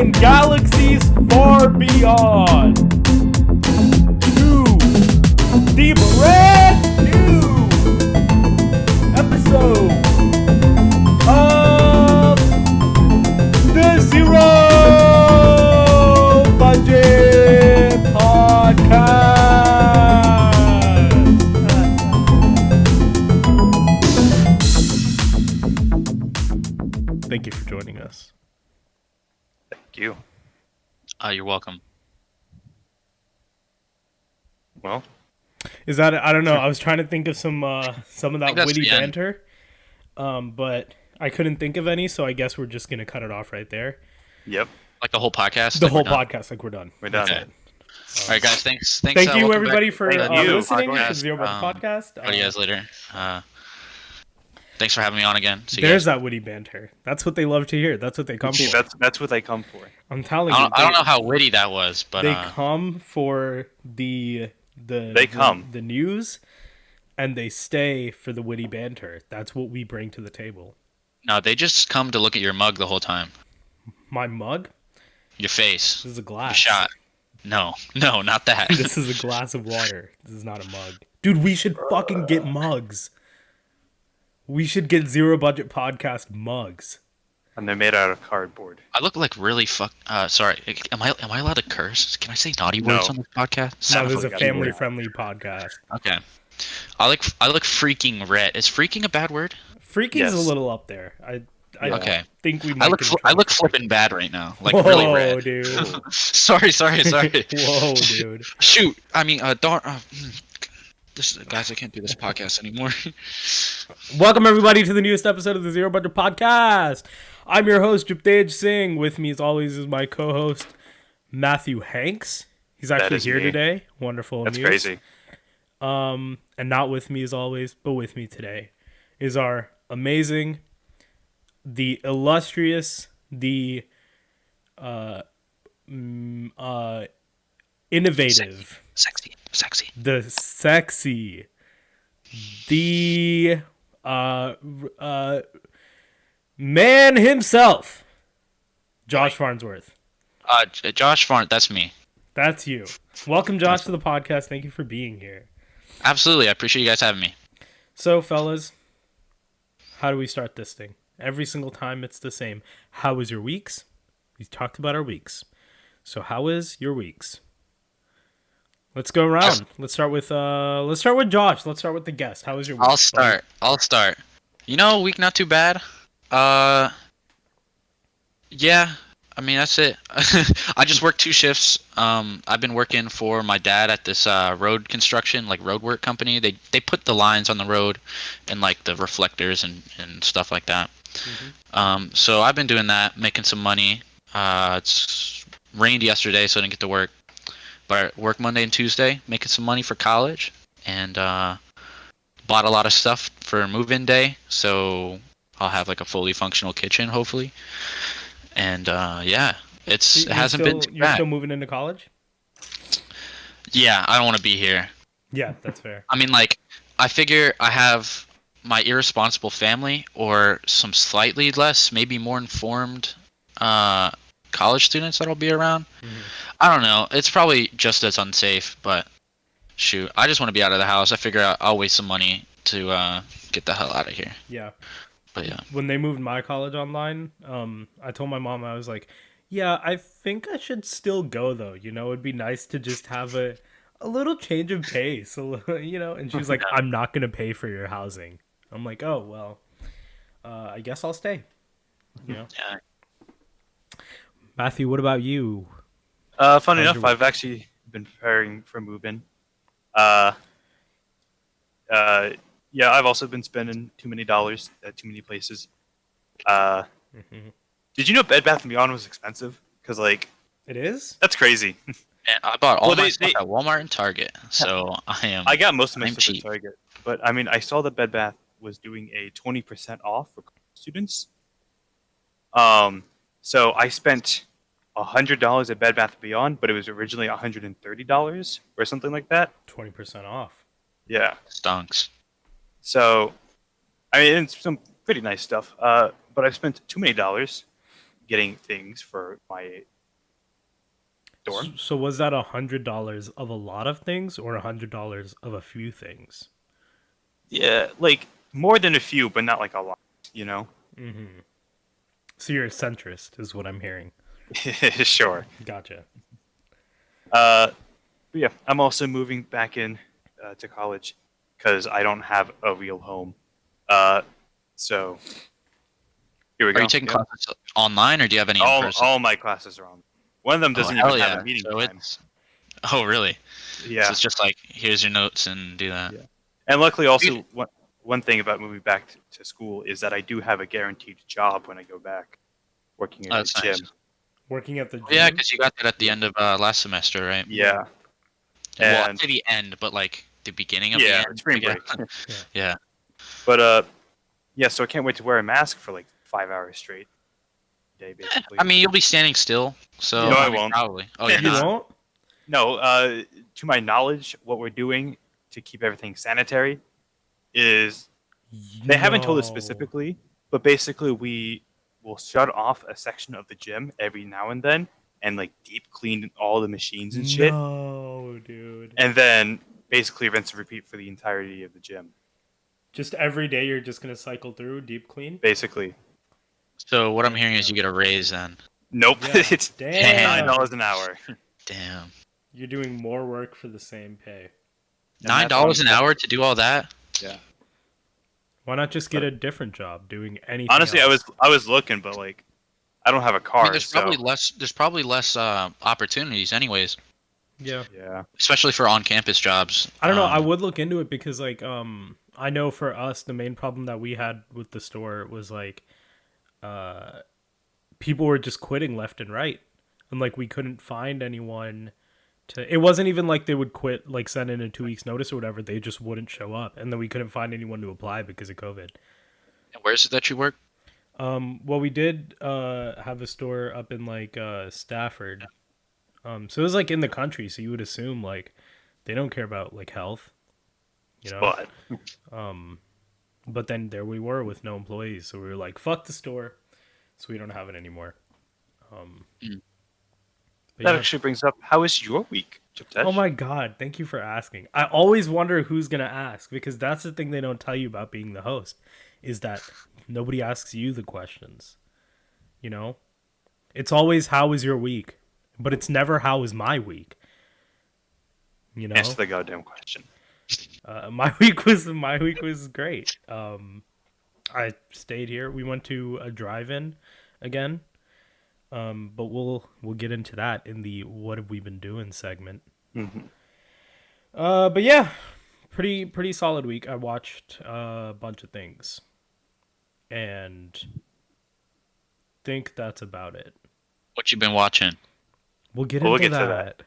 in galaxies far beyond to the brand new episode of the Zero Budget Podcast. Thank you for joining us. Thank you. You're welcome. Well, Is that, I don't know. I was trying to think of some of that that's witty the end. banter, but I couldn't think of any, so I guess we're just gonna cut it off right there. yep, Like the whole podcast. The like whole we're done? podcast, like we're done. we're done. Okay. All right, guys. Thanks. Thank you, welcome everybody, back. for Thank you. listening to the Podcast. Zero Budget Podcast. Talk to you guys later. Thanks for having me on again. See you There's guys. that witty banter. That's what they love to hear. That's what they come See, for. that's what they come for. I'm telling you. I don't know how witty that was, but They come for the news, and they stay for the witty banter. That's what we bring to the table. no, they just come to look at your mug the whole time. My mug. Your face. This is a Your glass. shot. No, not that. This is a glass of water. This is not a mug. Dude, we should fucking get mugs. We should get Zero Budget Podcast mugs. And they're made out of cardboard. I look like really sorry. Am I allowed to curse? Can I say naughty words on this podcast? No, Sounds this is a like a family-friendly podcast. Okay. I look freaking red. Is freaking a bad word? Freaking Yes. is a little up there. I Okay. think we might I look flipping bad right now. Like Whoa, really red. dude. sorry. Whoa, dude. Shoot. I mean, darn. Guys, I can't do this podcast anymore. Welcome, everybody, to the newest episode of the Zero Budget Podcast. I'm your host, Juptej Singh. With me, as always, is my co-host, Matthew Hanks. He's actually is here me. today. Wonderful That's news. crazy. And not with me, as always, but with me today is our amazing, the illustrious, the innovative, Sexy. the sexy, the man himself, Josh Farnsworth. Josh Farnsworth, that's me. That's you. Welcome, Josh, to the podcast. Thank you for being here. Absolutely. I appreciate you guys having me. So, fellas, how do we start this thing? Every single time it's the same. How was your weeks? We talked about our weeks. So, how is your weeks? Let's go around. Let's start with Josh. Let's start with the guest. How was your week? I'll start. You know, week not too bad. Yeah. I mean, that's it. I just worked 2 shifts. I've been working for my dad at this road construction, like road work company. They put the lines on the road and like the reflectors and stuff like that. Mm-hmm. So I've been doing that, making some money. It's rained yesterday, so I didn't get to work. But I work Monday and Tuesday, making some money for college, and bought a lot of stuff for move-in day. So I'll have like a fully functional kitchen, hopefully. And yeah, it hasn't been too You're bad. still moving into college? Yeah, I don't want to be here. Yeah, that's fair. I mean, like, I figure I have my irresponsible family or some slightly less, maybe more informed college students that'll be around. Mm-hmm. I don't know. It's probably just as unsafe, but shoot, I just want to be out of the house. I figure I'll waste some money to get the hell out of here. Yeah. But yeah. When they moved my college online, I told my mom, I was like, yeah, I think I should still go, though. You know, it'd be nice to just have a little change of pace, you know? And she was like, I'm not going to pay for your housing. I'm like, oh, well, I guess I'll stay. You know? Yeah. Matthew, what about you? Fun How's enough, your week? I've actually been preparing for move-in. Yeah, I've also been spending too many dollars at too many places. Did you know Bed Bath & Beyond was expensive? Because, like, It is? that's crazy. And I bought all Well, my they- stuff at Walmart and Target, so I got most of my I'm stuff at cheap. Target. But, I mean, I saw that Bed Bath was doing a 20% off for students. So I spent $100 at Bed Bath & Beyond, but it was originally $130 or something like that. 20% off. Yeah. stonks. So, I mean, it's some pretty nice stuff. But I've spent too many dollars getting things for my store. So was that $100 of a lot of things or $100 of a few things? Yeah, like more than a few, but not like a lot. You know. Mm-hmm. So you're a centrist, is what I'm hearing. Sure. Gotcha. But yeah, I'm also moving back in to college because I don't have a real home. So here we Are go. you taking Yep. classes online or do you have any in person? All my classes are on. One of them Oh doesn't hell even have yeah! a meeting So time. it's oh really? Yeah. So it's just like here's your notes and do that. Yeah. And luckily, Dude. also one thing about moving back to school is that I do have a guaranteed job when I go back, working Oh, at a that's nice. gym. Working at the gym? Yeah, because you got that at the end of last semester, right? Yeah. Well, I'd And say the end, but like the beginning of the yeah, end. spring I break. guess. Yeah. But yeah. So I can't wait to wear a mask for like 5 hours straight a day, basically. I mean, you'll be standing still, so No, I I mean, won't. probably. Oh, you're You not. won't? No. To my knowledge, what we're doing to keep everything sanitary is they haven't told us No. specifically, but basically we will shut off a section of the gym every now and then and like deep clean all the machines and shit, No, dude. and then basically rinse and repeat for the entirety of the gym. Just every day you're just gonna cycle through deep clean? Basically, So what I'm hearing is you get a raise then. nope. Yeah. It's Damn. $9 an hour. Damn. You're doing more work for the same pay. $9 an hour to do all that? Yeah. Why not just get a different job doing anything Honestly, else? I was looking, but like I don't have a I car, mean, there's so probably less. There's probably less opportunities, anyways, Yeah. yeah. especially for on-campus jobs. I don't know. I would look into it because, like, I know for us, the main problem that we had with the store was like, people were just quitting left and right, and like we couldn't find anyone to. It wasn't even like they would quit, like send in a 2 weeks notice or whatever. They just wouldn't show up, and then we couldn't find anyone to apply because of COVID. Where is it that you work? Well, we did have a store up in like Stafford. So it was like in the country, so you would assume like they don't care about like health, you know. But But then there we were with no employees, so we were like, "Fuck the store," so we don't have it anymore. But that yeah. actually brings up, how is your week, Juptej? Oh my god, thank you for asking. I always wonder who's gonna ask because that's the thing they don't tell you about being the host, is that nobody asks you the questions. You know, it's always how was your week, but it's never how was my week. You know, Answer the goddamn question. my week was great. I stayed here. We went to a drive-in again. But we'll get into that in the what have we been doing segment. Mm-hmm. But yeah, pretty solid week. I watched a bunch of things, and think that's about it. What you been watching? We'll get We'll into get to that. that.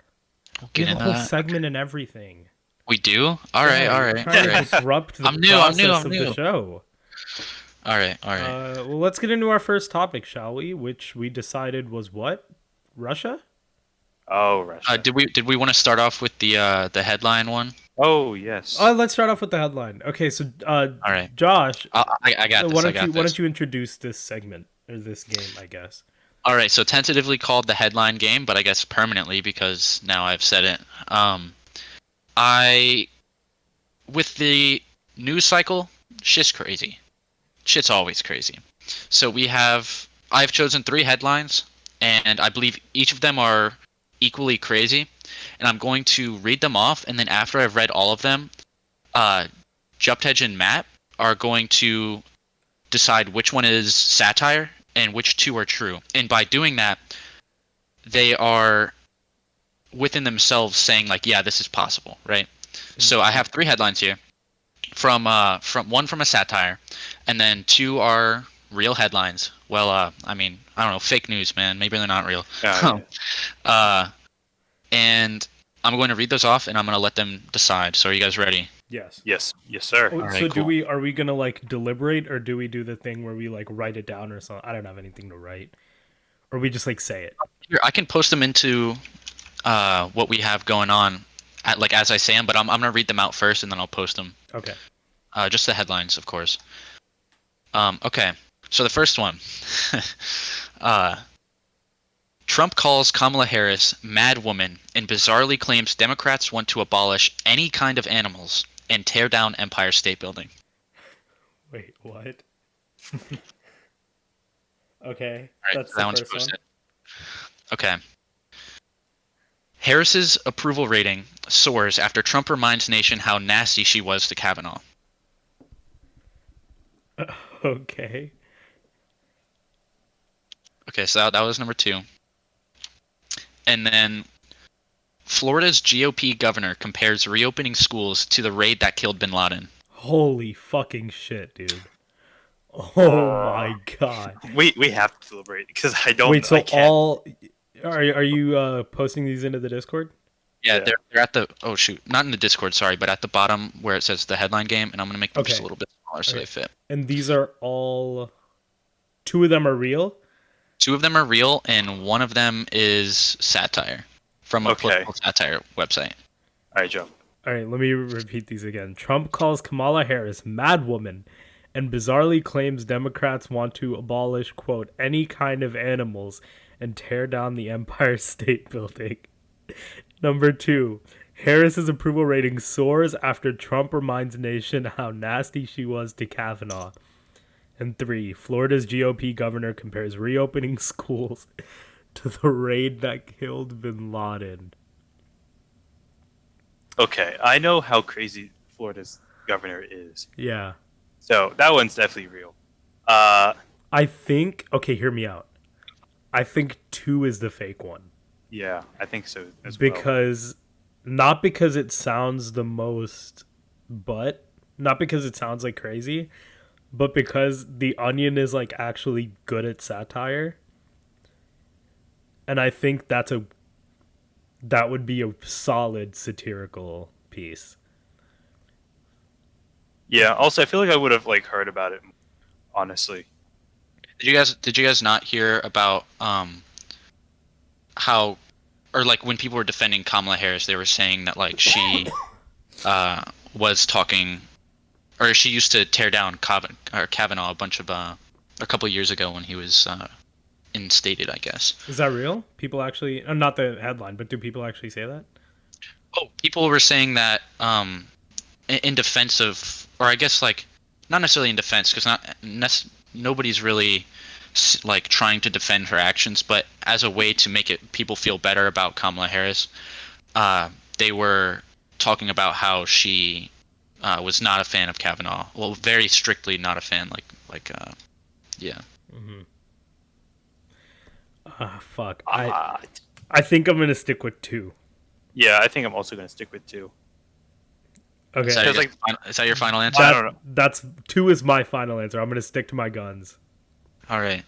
We'll We get have a into whole that. segment and everything. We do. All right. Yeah, All you're right. All trying to right. disrupt the I'm new, process I'm of new. the show. All right. All right. Well, let's get into our first topic, shall we? Which we decided was what? Russia? Oh, Russia. Did we want to start off with the headline one? Oh, yes. Let's start off with the headline. Okay, so All right. Josh, I got this. why I don't got you this. why don't you introduce this segment or this game? I guess. All right, so tentatively called the headline game, but I guess permanently because now I've said it. With the news cycle, shit's crazy. Shit's always crazy. So I've chosen 3 headlines, and I believe each of them are equally crazy, and I'm going to read them off, and then after I've read all of them, Juptej and Matt are going to decide which one is satire and which 2 are true. And by doing that, they are within themselves saying like, yeah, this is possible, right? So I have 3 headlines here, from one from a satire, and then 2 are real headlines. Well, I mean, I don't know, fake news, man. Maybe they're not real. Yeah. And I'm going to read those off, and I'm going to let them decide. So are you guys ready? Yes. Yes. Yes, sir. Oh, Alright, so cool. are we gonna like deliberate or do we do the thing where we like write it down or something? I don't have anything to write, or we just like say it. Here, I can post them into what we have going on, as I say them. But I'm going to read them out first, and then I'll post them. Okay. Just the headlines, of course. Okay, so the first one. Trump calls Kamala Harris mad woman and bizarrely claims Democrats want to abolish any kind of animals and tear down Empire State Building. Wait, what? Okay, All right, that's so that the one's first one. posted. Okay. Harris's approval rating soars after Trump reminds nation how nasty she was to Kavanaugh. Okay. Okay, so that was number 2. And then Florida's GOP governor compares reopening schools to the raid that killed bin Laden. Holy fucking shit, dude. Oh my god. We have to deliberate because I don't. Wait, so I can't. all are you posting these into the Discord? Yeah, Yeah. they're at the not in the Discord, sorry, but at the bottom where it says the headline game, and I'm gonna make them just a Okay. little bit smaller so Okay. they fit. And these are all 2 of them are real? 2 of them are real, and 1 of them is satire from a Okay. political satire website. All right, Joe. All right, let me repeat these again. Trump calls Kamala Harris mad woman and bizarrely claims Democrats want to abolish, quote, any kind of animals and tear down the Empire State Building. Number 2, Harris's approval rating soars after Trump reminds nation how nasty she was to Kavanaugh. And 3, Florida's GOP governor compares reopening schools to the raid that killed bin Laden. Okay, I know how crazy Florida's governor is, Yeah. so that one's definitely real. I think, okay, hear me out. I think 2 is the fake one. Yeah, I think so as well. Because, not because it sounds the most, not because it sounds like crazy, but because The Onion is like actually good at satire. And I think that would be a solid satirical piece. Yeah. Also, I feel like I would have like heard about it. Honestly. Did you guys not hear about how, or like when people were defending Kamala Harris, they were saying that like she was talking, or she used to tear down Kavanaugh a couple years ago when he was instated, I guess. Is that real? People actually, not the headline, but do people actually say that? Oh, people were saying that in defense of, or I guess like not necessarily in defense, because nobody's really like trying to defend her actions, but as a way to make people feel better about Kamala Harris, they were talking about how she was not a fan of Kavanaugh. Well, very strictly not a fan. Yeah. Mm-hmm. Fuck. Ah, I think I'm gonna stick with 2. yeah, I think I'm also gonna stick with 2. Okay. Is that, Because, is that your final answer? I don't know. That's 2 is my final answer. I'm gonna stick to my guns. All right.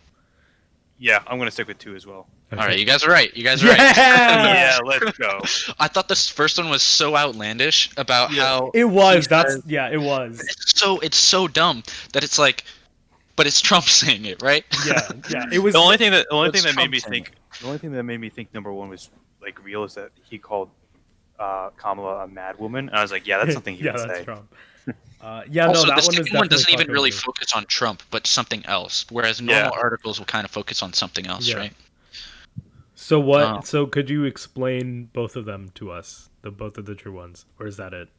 Yeah, I'm gonna stick with 2 as well. Okay. All right. You guys are right. You guys are right. Yeah, let's go. I thought this first one was so outlandish about how It was. he That's says- yeah. It was. it's so dumb that it's like, but it's Trump saying it, right? Yeah. Yeah. It was. The only thing that It's made Trump me saying think number 1 was like real is that he called Kamala a mad woman, and I was like, yeah, that's something he yeah, would that's say. Trump. Yeah. Also, No, that the one is second one doesn't definitely even really fucking focus on Trump, but something else. Whereas normal Yeah. articles will kind of focus on something else, Yeah. right? So what? Oh. So could you explain both of them to us? Both of the true ones, or is that it?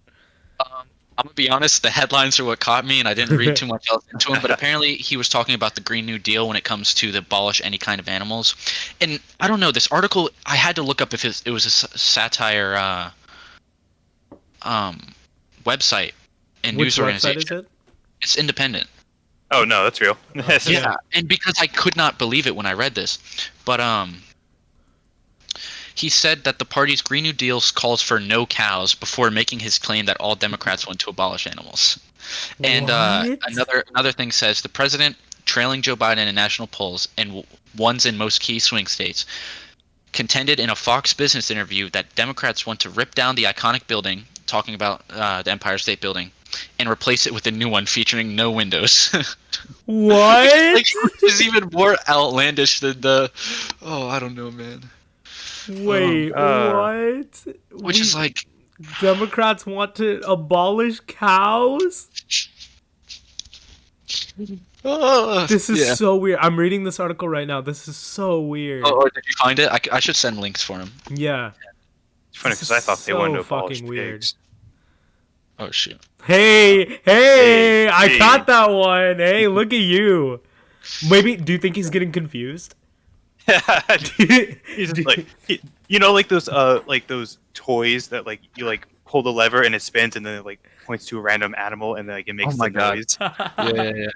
I'm gonna be honest. The headlines are what caught me, and I didn't read too much else into them. But apparently, he was talking about the Green New Deal when it comes to the abolish any kind of animals. And I don't know, this article. I had to look up if it was a satire website and Which news website organization. is it? It's independent. Oh no, that's real. Yeah, and because I could not believe it when I read this, but he said that the party's Green New Deal calls for no cows before making his claim that all Democrats want to abolish animals. And What? another thing says the president, trailing Joe Biden in national polls and ones in most key swing states, contended in a Fox Business interview that Democrats want to rip down the iconic building, talking about the Empire State Building, and replace it with a new one featuring no windows. What? Like, is even more outlandish than the. Oh, I don't know, man. Wait, what? Which is like, Democrats want to abolish cows? This is yeah. so weird. I'm reading this article right now. This is so weird. Oh, did you find it? I should send links for him. Yeah. It's funny This because is I thought they wanted to so abolish fucking weird. pigs. Oh shoot. Hey, Hey, I hey. caught that one. Hey, look at you. Maybe, do you think he's getting confused? He's just like, like those toys that like you like pull the lever and it spins and then it like points to a random animal and then like it makes my the God. noise. Yeah.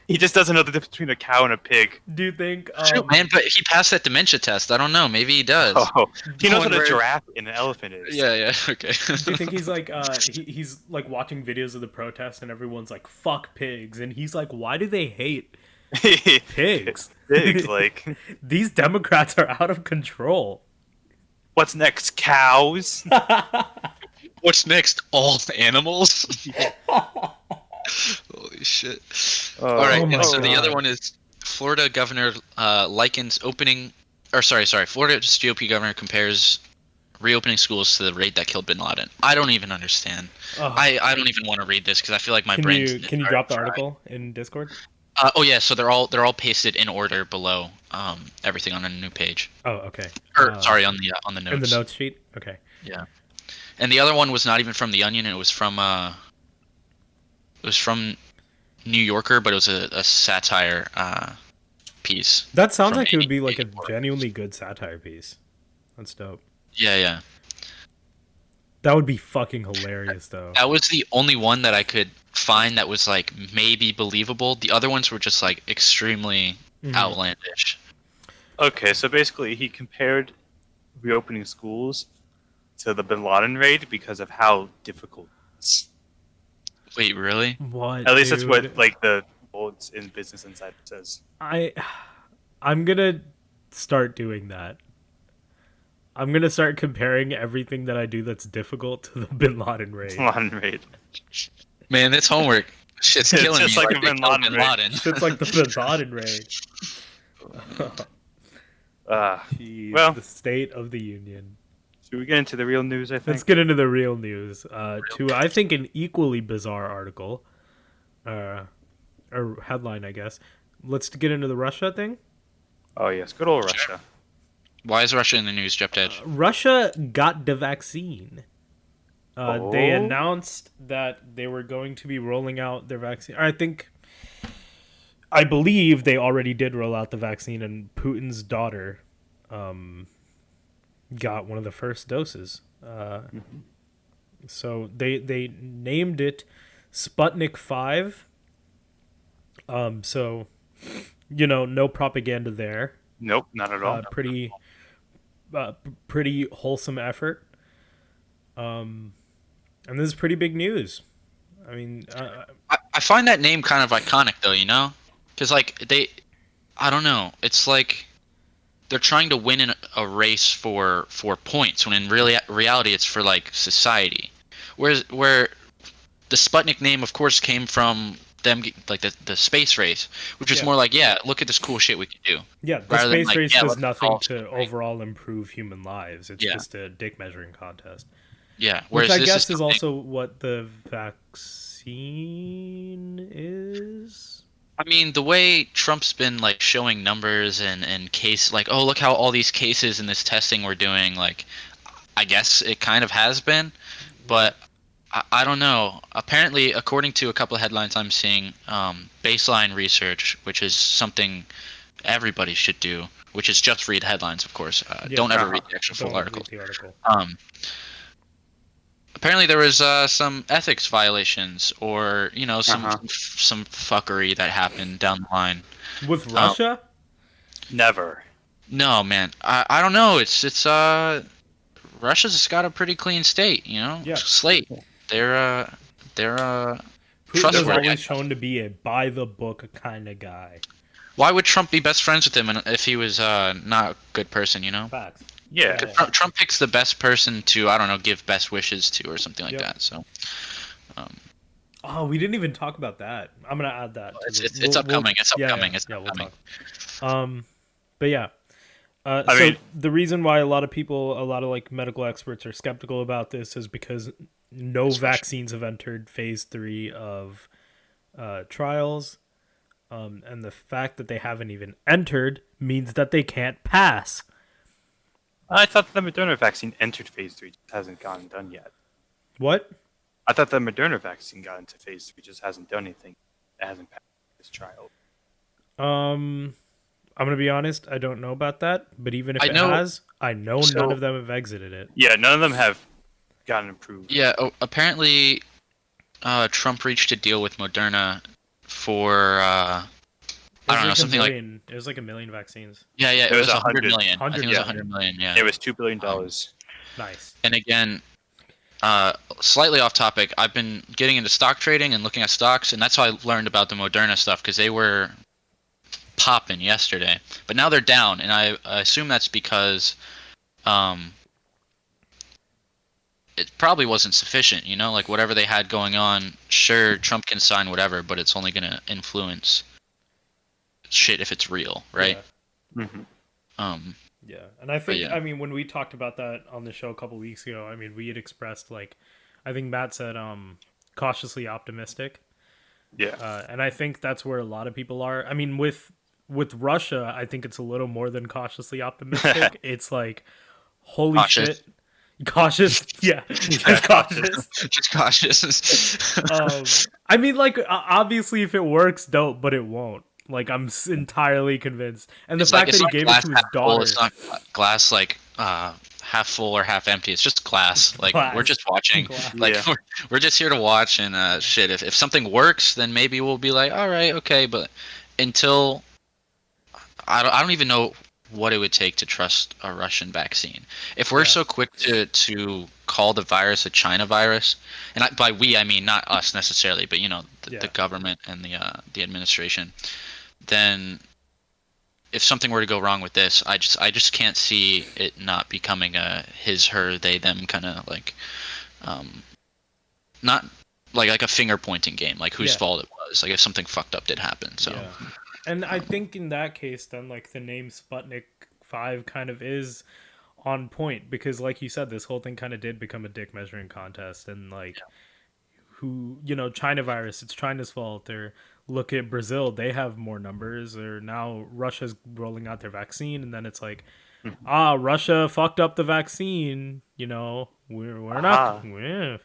He just doesn't know the difference between a cow and a pig. Do you think? Shoot, man, but he passed that dementia test. I don't know. Maybe he does. Oh, he knows what a Wonder- giraffe and an elephant is. Yeah. Okay. Do you think he's like he's like watching videos of the protests and everyone's like fuck pigs and he's like why do they hate pigs? Pigs, like, These Democrats are out of control. what's next? Cows? What's next? All animals? Holy shit. Oh, All right, my and so the God. other one is Florida Governor likens opening, or sorry, Florida's GOP governor compares reopening schools to the raid that killed Bin Laden. I don't even understand. Ugh. I don't even want to read this because I feel like my Can brain's you drop the article in Discord? Oh yeah, so they're all pasted in order below everything on a new page. Oh, okay. Or sorry, on the notes. In the notes sheet. Okay. Yeah. And the other one was not even from the Onion. It was from New Yorker, but it was a satire piece. That sounds From like it would be 80 like a genuinely good satire piece. That's dope. Yeah. That would be fucking hilarious, though. That was the only one that I could find that was like maybe believable. The other ones were just like extremely outlandish. Okay, so basically he compared reopening schools to the Bin Laden raid because of how difficult it's. Wait, really? What? At least that's dude? what like the bullets in Business Insider says. I'm gonna start doing that. I'm gonna start comparing everything that I do that's difficult to the Bin Laden raid. Bin Laden raid. Man, it's homework. Shit's It's killing me. just like a they Bin killed Laden raid. It's like the Bin Laden raid. Jeez, Well. the state of the union. Should we get into the real news? I think. Let's get into the real news. To I think an equally bizarre article, or headline, I guess. Let's get into the Russia thing. Oh yes, good old Russia. Why is Russia in the news, Juptej? Russia got the vaccine. They Oh. announced that they were going to be rolling out their vaccine. I believe they already did roll out the vaccine, and Putin's daughter got one of the first doses. So they named it Sputnik 5. So, no propaganda there. Nope, not at all. Pretty wholesome effort. And this is pretty big news. I mean, I find that name kind of iconic, though, because I don't know. It's like they're trying to win in a race for points, when in reality it's for like society. Where the Sputnik name, of course, came from them, like the space race, which is more like, yeah, look at this cool shit we can do. yeah, the rather than space like, race yeah, does let's nothing all to celebrate. overall improve human lives. It's Yeah. just a dick measuring contest. Yeah, Which whereas I this guess is something- also what the vaccine is. I mean, the way Trump's been like showing numbers and case, like, oh, look how all these cases in this testing we're doing, like, I guess it kind of has been, but I don't know. Apparently, according to a couple of headlines I'm seeing, baseline research, which is something everybody should do, which is just read headlines, of course. Don't ever read the actual full Don't read article. the article. Apparently there was some ethics violations, or some fuckery that happened down the line. With Russia? Never. No, man, I don't know. It's Russia's got a pretty clean state, Yeah. slate. They're Putin is trustworthy. always shown to be a by the book kind of guy. Why would Trump be best friends with him if he was not a good person? Facts. Yeah. Trump picks the best person to, I don't know, give best wishes to or something like Yep. that. So Oh, we didn't even talk about that. I'm gonna add that. it's upcoming. It's upcoming. It's We'll upcoming. talk. But yeah. So mean- the reason why a lot of like medical experts are skeptical about this is because no vaccines have entered phase 3 of trials. And the fact that they haven't even entered means that they can't pass. I thought the Moderna vaccine entered phase 3, just hasn't gotten done yet. What? I thought the Moderna vaccine got into phase 3, just hasn't done anything. It hasn't passed this trial. I'm gonna be honest. I don't know about that, but even if I it know- has, I know so- none of them have exited it. Yeah, none of them have gotten approved. Yeah, apparently, Trump reached a deal with Moderna for I don't know, something like it was like 1 million vaccines. yeah, it was 100 million. I 100 think it was million. 100 million. Yeah, It was $2 billion. Nice. and again, slightly off topic. I've been getting into stock trading and looking at stocks, and that's how I learned about the Moderna stuff because they were popping yesterday, but now they're down, and I assume that's because it probably wasn't sufficient. You know, like whatever they had going on. Sure, Trump can sign whatever, but it's only gonna influence shit if it's real, right? Yeah. Mm-hmm. Yeah, and I think yeah. I mean when we talked about that on the show a couple weeks ago, I mean we had expressed like, I think Matt said cautiously optimistic. Yeah. And I think that's where a lot of people are. I mean with Russia, I think it's a little more than cautiously optimistic. It's like, holy Cautious. shit, cautious. Yeah, just cautious. Just cautious. I mean, like obviously if it works, dope, but it won't. Like I'm entirely convinced, and the It's fact it's that he not gave it glass to his half full, daughter. it's not glass like half full or half empty. It's just glass. Like Glass. we're just watching. Glass. Like Yeah. we're just here to watch and shit. If something works, then maybe we'll be like, all right, okay. But until I don't even know what it would take to trust a Russian vaccine. If we're Yeah. so quick to call the virus a China virus, and by we I mean not us necessarily, but you know the Yeah. government and the administration, then if something were to go wrong with this, I just can't see it not becoming a his, her, they, them kind of like, not like a finger pointing game, like whose Yeah. fault it was, like if something fucked up did happen. So Yeah. And I think in that case, then like the name Sputnik 5 kind of is on point because, like you said, this whole thing kind of did become a dick measuring contest, and like, who, you know, China virus, it's China's fault. Or look at Brazil, they have more numbers. Or now Russia's rolling out their vaccine, and then it's like, Russia fucked up the vaccine. You know, we're not. Yeah.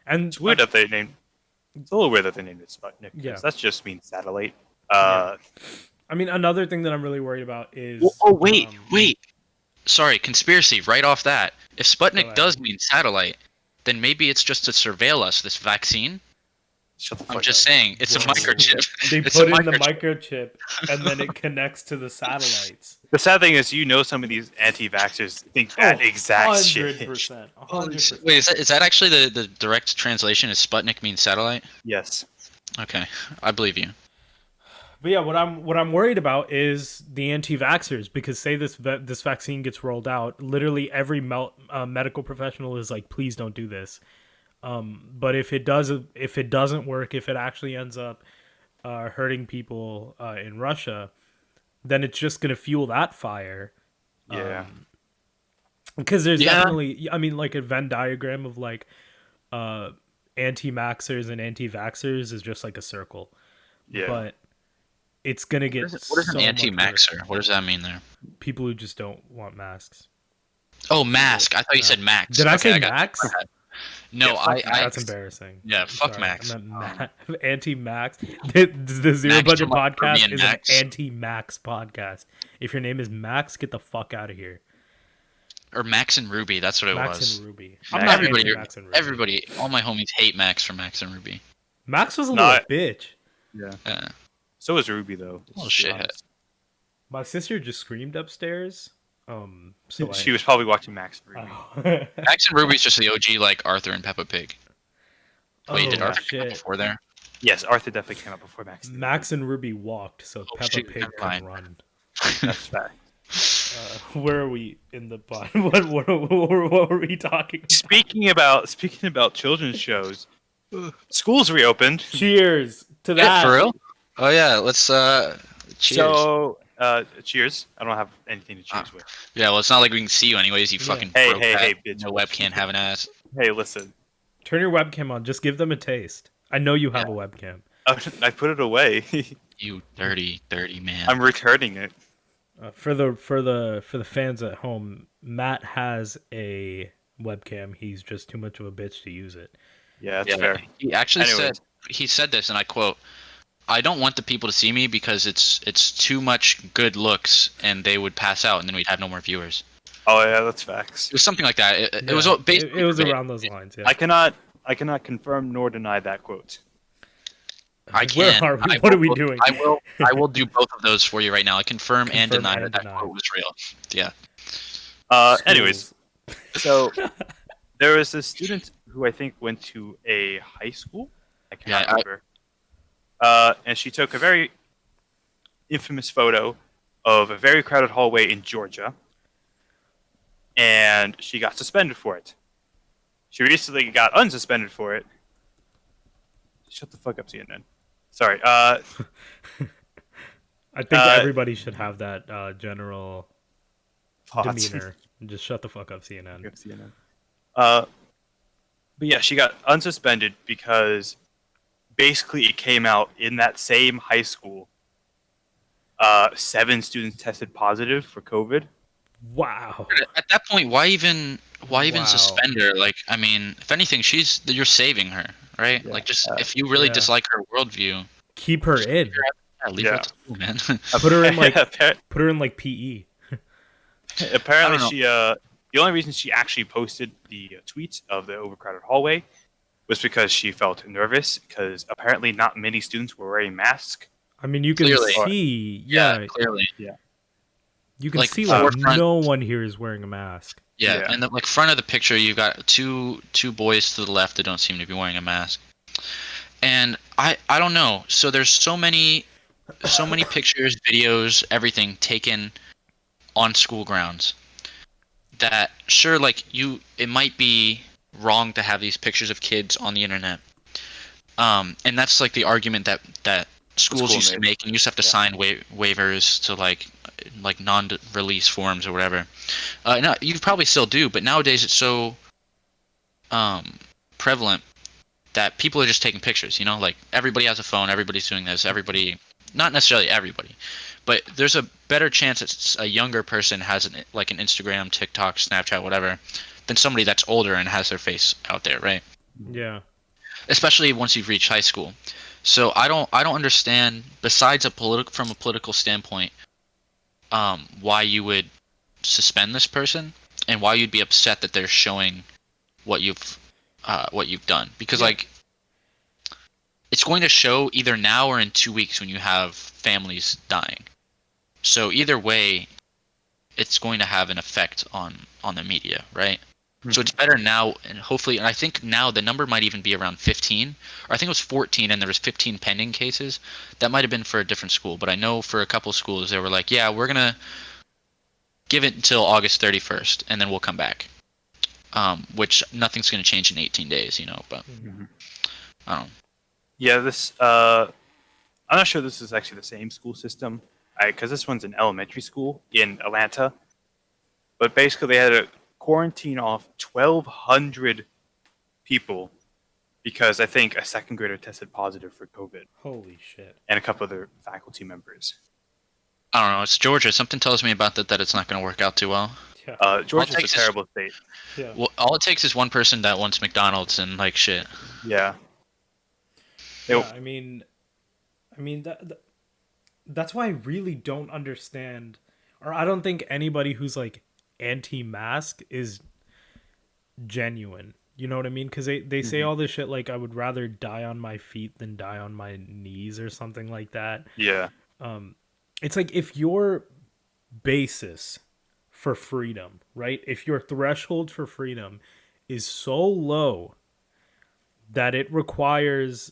And It's weird that they named. It's a little weird that they named it Sputnik. Yeah. That just means satellite. I mean, another thing that I'm really worried about is. wait. Sorry, conspiracy. Right off that, if Go Sputnik ahead. does mean satellite, then maybe it's just to surveil us. This vaccine. Shut the fuck I'm up. just saying, it's a Whoa. microchip. They It's put a in the microchip. microchip, and then it connects to the satellites. The sad thing is, you know, some of these anti-vaxxers think that exact shit. 100%. Holy shit. Wait, is that actually the direct translation? Is Sputnik means satellite? Yes. Okay, I believe you. But yeah, what I'm worried about is the anti-vaxxers, because say this vaccine gets rolled out, literally every medical professional is like, please don't do this. But if it doesn't work, if it actually ends up hurting people in Russia, then it's just gonna fuel that fire. Yeah. Because there's Yeah. definitely, I mean, like a Venn diagram of like anti-maxers and anti-vaxxers is just like a circle. Yeah. But it's gonna get What is so an much anti-maxer? worse. What does that mean there? People who just don't want masks. Oh, mask. I thought you said max. Did I Okay, say got max? you. No, Yeah, fuck I That's embarrassing. Yeah, I'm fuck sorry. Max. I meant anti-max. The Zero Max Budget from Ruby Podcast and is Max. an anti-max podcast. If your name is Max, get the fuck out of here. or Max and Ruby. That's what it Max was. and Ruby. Max- I'm not Everybody, anti-Max and Ruby. everybody, all my homies hate Max for Max and Ruby. Max was a No, little bitch. Yeah. Yeah. So is Ruby though. Oh, Let's be shithead. honest. My sister just screamed upstairs. So She was probably watching Max and Ruby. Oh. Max and Ruby's just the OG, like Arthur and Peppa Pig. Wait, did Oh, Arthur come shit. before there? Yes, Arthur definitely came out before Max. did. Max and Ruby walked, so Oh, Peppa shoot, Pig never can mind. run. That's fact. Where are we in the pod? What were we talking about? Speaking about children's shows, schools reopened. Cheers to Yeah, that. for real? Oh yeah, let's cheers. So cheers. I don't have anything to cheers with. Yeah, well, it's not like we can see you anyways. You Yeah. fucking Hey, broke hey, that. hey, bitch. No webcam having ass. Hey, listen. Turn your webcam on. Just give them a taste. I know you have a webcam. I put it away. You dirty, dirty man. I'm returning it. For the fans at home, Matt has a webcam. He's just too much of a bitch to use it. Yeah, that's fair. He actually Anyways. said this, and I quote, "I don't want the people to see me because it's too much good looks, and they would pass out, and then we'd have no more viewers." Oh yeah, that's facts. It was something like that. It Yeah, was basically it was around those lines. Yeah. I cannot confirm nor deny that quote. I can. Where are we? What are we doing? I will do both of those for you right now. I confirm and Confirm deny and that deny. quote was real. Yeah. Anyways, so there was a student who I think went to a high school. I cannot remember. And she took a very infamous photo of a very crowded hallway in Georgia, and she got suspended for it. She recently got unsuspended for it. Shut the fuck up, CNN. Sorry. I think everybody should have that general demeanor. Just shut the fuck up, CNN. CNN. But yeah, she got unsuspended because basically it came out in that same high school. 7 students tested positive for COVID. Wow. At that point, why even Wow. suspend her? Like, I mean, if anything, you're saving her, right? Yeah. Like, just if you really dislike her worldview, Keep her in. leave her at school, man. Put her in like PE. Apparently, she the only reason she actually posted the tweet of the overcrowded hallway was because she felt nervous because apparently not many students were wearing masks. I mean, you can Clearly. see, clearly. you can Like, see like forefront- no one here is wearing a mask. Yeah, Yeah. and the front of the picture, you got two boys to the left that don't seem to be wearing a mask. And I don't know. So there's so many pictures, videos, everything taken on school grounds that sure, like it might be wrong to have these pictures of kids on the internet. And that's like the argument that schools used to make, and you used to have to sign waivers to like non-release forms or whatever. No, you probably still do, but nowadays it's so prevalent that people are just taking pictures. You know, like everybody has a phone, everybody's doing this. Everybody, not necessarily everybody, but there's a better chance that a younger person has an Instagram, TikTok, Snapchat, whatever, than somebody that's older and has their face out there, right? Yeah. Especially once you've reached high school. So I don't understand, besides from a political standpoint, why you would suspend this person and why you'd be upset that they're showing what you've done, because like it's going to show either now or in 2 weeks when you have families dying. So either way, it's going to have an effect on the media, right? So it's better now, and hopefully, and I think now the number might even be around 15, or I think it was 14, and there was 15 pending cases. That might have been for a different school, but I know for a couple schools they were like, yeah, we're gonna give it until August 31st, and then we'll come back. Which nothing's gonna change in 18 days, you know. But I don't know. Yeah, I'm not sure this is actually the same school system, because this one's an elementary school in Atlanta. But basically, they had to quarantine off 1,200 people because I think a second grader tested positive for COVID, Holy shit. and a couple other faculty members. I don't know. It's Georgia. Something tells me about that it's not going to work out too well. Yeah. Georgia's a terrible state. Yeah. Well, all it takes is one person that wants McDonald's and like shit. Yeah. Yeah, I mean that's why I really don't understand, or I don't think anybody who's like anti-mask is genuine. You know what I mean? Because they say all this shit like, I would rather die on my feet than die on my knees or something like that. Yeah. It's like, if your basis for freedom, right? If your threshold for freedom is so low that it requires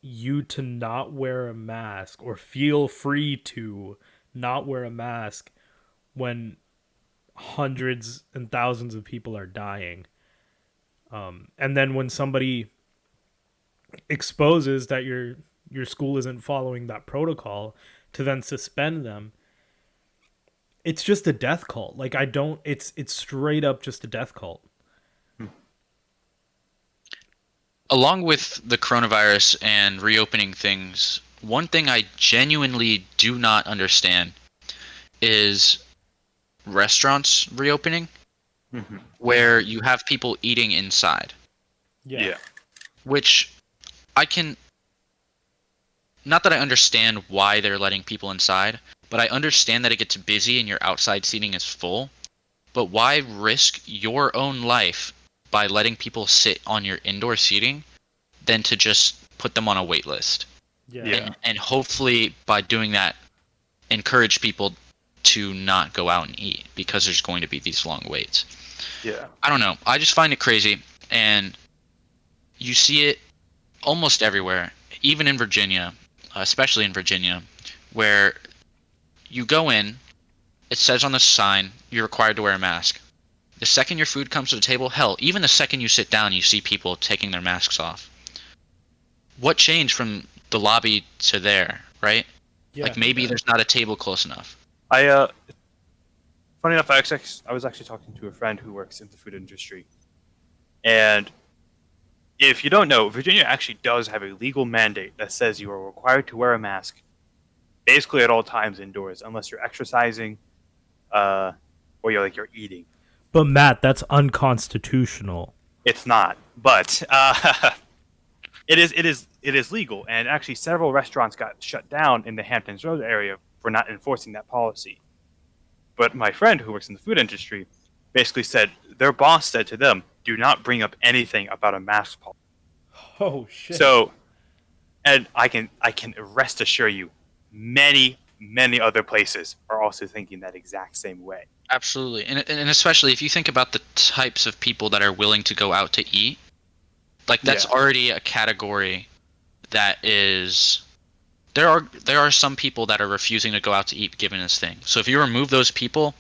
you to not wear a mask or feel free to not wear a mask when hundreds and thousands of people are dying, and then when somebody exposes that your school isn't following that protocol, to then suspend them, it's just a death cult. Like, it's straight up just a death cult. along with the coronavirus and reopening things, one thing I genuinely do not understand is restaurants reopening Hmm. where you have people eating inside, Yeah. which I can, not that I understand why they're letting people inside, but I understand that it gets busy and your outside seating is full. But why risk your own life by letting people sit on your indoor seating than to just put them on a wait list? Yeah. And hopefully by doing that, encourage people to not go out and eat because there's going to be these long waits. Yeah. I don't know. I just find it crazy. And you see it almost everywhere, even in Virginia, especially in Virginia, where you go in, it says on the sign, you're required to wear a mask. The second your food comes to the table, hell, even the second you sit down, you see people taking their masks off. What changed from the lobby to there, right? Yeah. Like maybe there's not a table close enough. Funny enough, I was actually talking to a friend who works in the food industry, and if you don't know, Virginia actually does have a legal mandate that says you are required to wear a mask, basically at all times indoors, unless you're exercising, or you're eating. But Matt, that's unconstitutional. It's not, but it is legal, and actually several restaurants got shut down in the Hamptons Road area for not enforcing that policy. But my friend who works in the food industry basically said their boss said to them, "Do not bring up anything about a mask policy." Oh shit. So, and I can rest assure you, many other places are also thinking that exact same way. Absolutely. And especially if you think about the types of people that are willing to go out to eat, like that's Yeah. already a category that is there are some people that are refusing to go out to eat given this thing. So if you remove those people,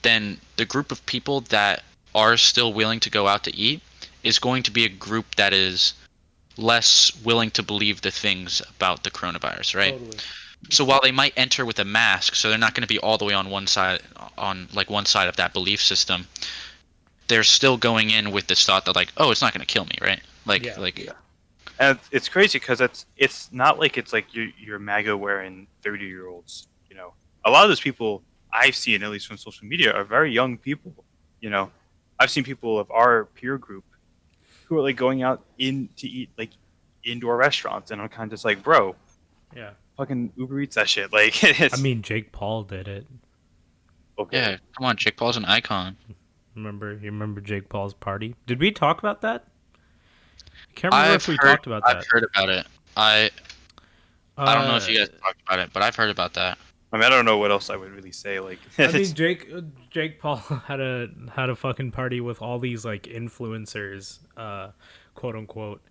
then the group of people that are still willing to go out to eat is going to be a group that is less willing to believe the things about the coronavirus, right? Totally. So while they might enter with a mask, so they're not going to be all the way on one side of that belief system, they're still going in with this thought that like, oh, it's not going to kill me, right? Yeah. Yeah. And it's crazy because it's not like it's like you're MAGA wearing 30-year-olds. A lot of those people I've seen, at least from social media, are very young people. I've seen people of our peer group who are like going out in to eat like indoor restaurants, and I'm kind of just like, bro, Yeah. fucking Uber Eats that shit. Like, it's I mean, Jake Paul did it. okay. Yeah, come on, Jake Paul's an icon. You remember Jake Paul's party? Did we talk about that? I can't remember if we talked about that. I've heard about it. I don't know if you guys talked about it, but I've heard about that. I mean, I don't know what else I would really say. Like, I mean, Jake Paul had a fucking party with all these like influencers, quote unquote,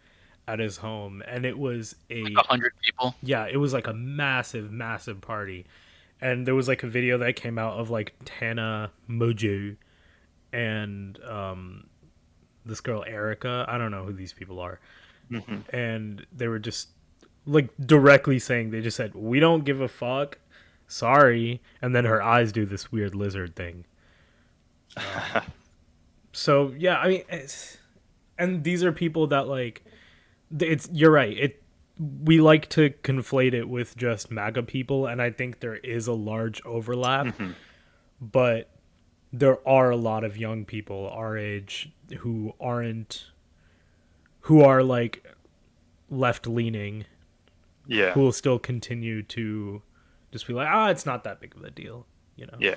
at his home, and it was Like 100 people. yeah, it was like a massive party, and there was like a video that came out of like Tana Mojo and this girl Erica. I don't know who these people are, and they were just like directly saying, they just said, "We don't give a fuck. Sorry," and then her eyes do this weird lizard thing. So yeah, I mean, and these are people that like, you're right. We like to conflate it with just MAGA people, and I think there is a large overlap, but there are a lot of young people our age who are like left leaning, yeah, who will still continue to just be like, it's not that big of a deal, yeah,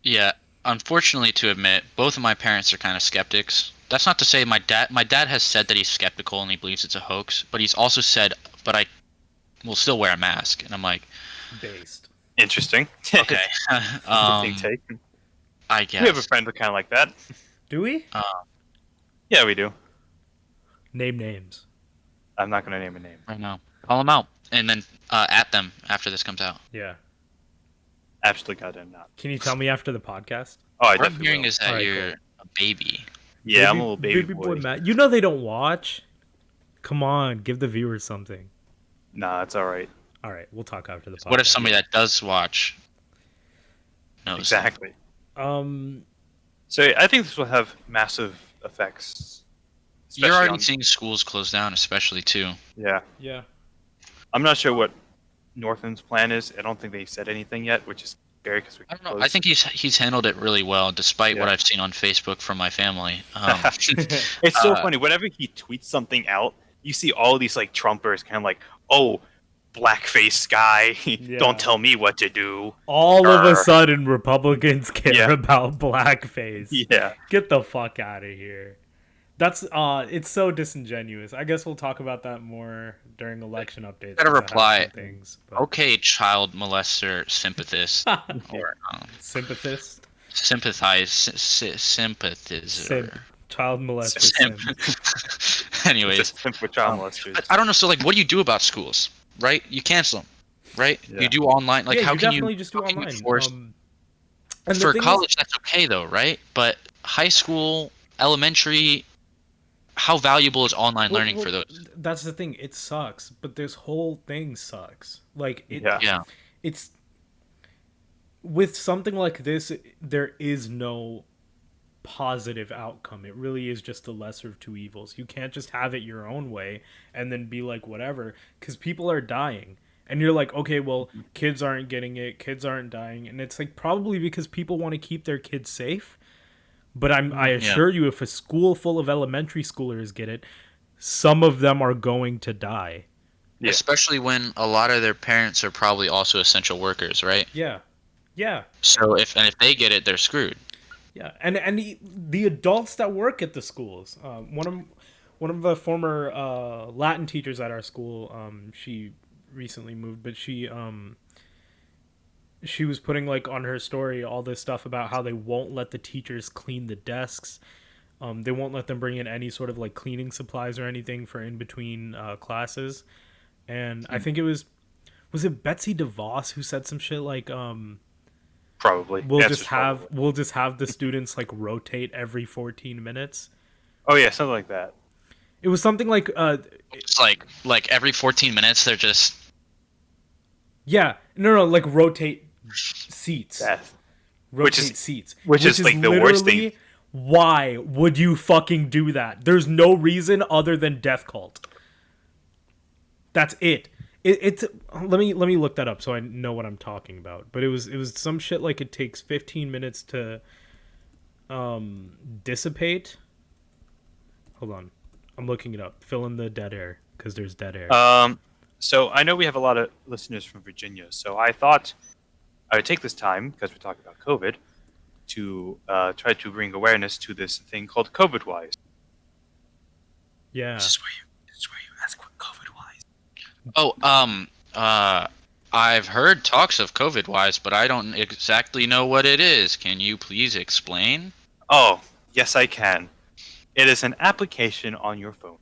Yeah, unfortunately to admit, both of my parents are kind of skeptics. That's not to say my dad has said that he's skeptical and he believes it's a hoax, but he's also said, but I will still wear a mask. And I'm like, based. interesting. okay. Interesting take. I guess. We have a friend who kind of like that. Do we Yeah, we do. name names? I'm not going to name a name. I know. Call them out. And then at them after this comes out. Yeah. Absolutely goddamn not. Can you tell me after the podcast? Oh, I What I'm definitely hearing will. is that Alright, you're cool. a baby. Yeah, I'm a little baby boy. Matt. You know they don't watch. Come on, give the viewers something. Nah, it's all right. All right, we'll talk after the podcast. What if somebody that does watch knows? Exactly. Um, So I think this will have massive effects You're especially already on seeing schools close down, especially too. yeah. Yeah. I'm not sure what Northland's plan is. I don't think they said anything yet, which is scary because we're I don't know. I close. think he's handled it really well, despite what Yeah. I've seen on Facebook from my family. It's so uh, funny. Whenever he tweets something out, you see all these like Trumpers kind of like, "Oh, blackface guy, Yeah. don't tell me what to do." All of a Grr. sudden, Republicans care Yeah. about blackface. Yeah. Get the fuck out of here. That's it's so disingenuous. I guess we'll talk about that more during election updates. Gotta 'cause I have reply. some things, but... Okay, child molester sympathist or Sympathist, sympathizer. simp, child molester, Simp. simp. Anyways, Just simple child molesters. I don't know. So, like, what do you do about schools? Right? You cancel them, right? Yeah. You do online. Like, Yeah, how you can definitely you just do how can you online. force- And the for thing is- college, that's okay though, right? But high school, elementary, how valuable is online learning for those? That's the thing. It sucks, but this whole thing sucks. Like it. Yeah. Yeah. It's with something like this. There is no positive outcome. It really is just the lesser of two evils. You can't just have it your own way and then be like whatever, because people are dying. And you're like, okay, well, kids aren't getting it, kids aren't dying, and it's like probably because people want to keep their kids safe. But I assure you, if a school full of elementary schoolers get it, some of them are going to die. Yeah. Especially when a lot of their parents are probably also essential workers, right? Yeah, yeah, So if they get it, they're screwed. yeah. And the adults that work at the schools. One of the former Latin teachers at our school. She recently moved, but she was putting like on her story all this stuff about how they won't let the teachers clean the desks. They won't let them bring in any sort of like cleaning supplies or anything for in between classes. And I think was it Betsy DeVos who said some shit like Probably. we'll Yeah, just it's have probably. the students like rotate every 14 minutes. Oh yeah, something like that. It was something like It's like every 14 minutes they're just yeah, no, like rotate seats. Death. Rotate seats. which is like the worst thing. literally why would you fucking do that? There's no reason other than death cult. That's it. It's let me look that up so I know what I'm talking about. But it was some shit like it takes 15 minutes to dissipate. Hold on. I'm looking it up. Fill in the dead air because there's dead air. So I know we have a lot of listeners from Virginia, so I thought I would take this time, because we're talking about COVID, to try to bring awareness to this thing called COVID Wise. Yeah. This is where you ask what COVID Wise. I've heard talks of COVID wise, but I don't exactly know what it is. Can you please explain? Oh, yes, I can. It is an application on your phone.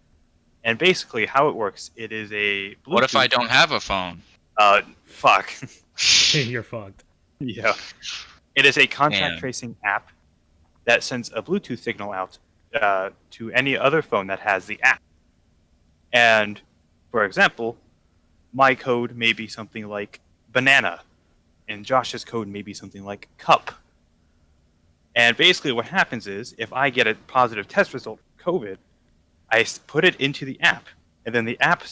And basically, how it works, it is a Bluetooth. What if I don't have a phone? Fuck. You're fucked. Yeah. It is a contact Damn. tracing app that sends a Bluetooth signal out to any other phone that has the app. And, for example, my code may be something like banana, and Josh's code may be something like cup. And basically what happens is, if I get a positive test result for COVID, I put it into the app, and then the app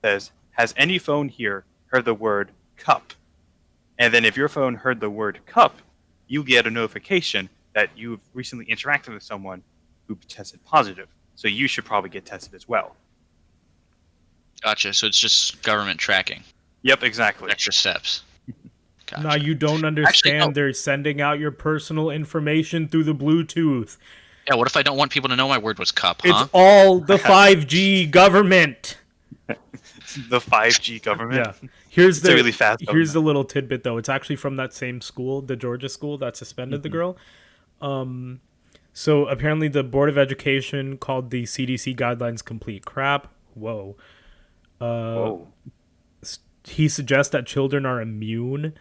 says, has any phone here heard the word cup? And then if your phone heard the word cup, you get a notification that you've recently interacted with someone who tested positive. So you should probably get tested as well. Gotcha. So it's just government tracking. Yep, exactly. Extra steps. Gotcha. Now you don't understand. Actually, no. They're sending out your personal information through the Bluetooth. Yeah, what if I don't want people to know my word was cup, huh? It's all the 5G government. The 5G government. Yeah. Here's It's a really fast here's the little tidbit though. It's actually from that same school, the Georgia school that suspended the girl. So apparently the Board of Education called the CDC guidelines complete crap. Whoa. Whoa. He suggests that children are immune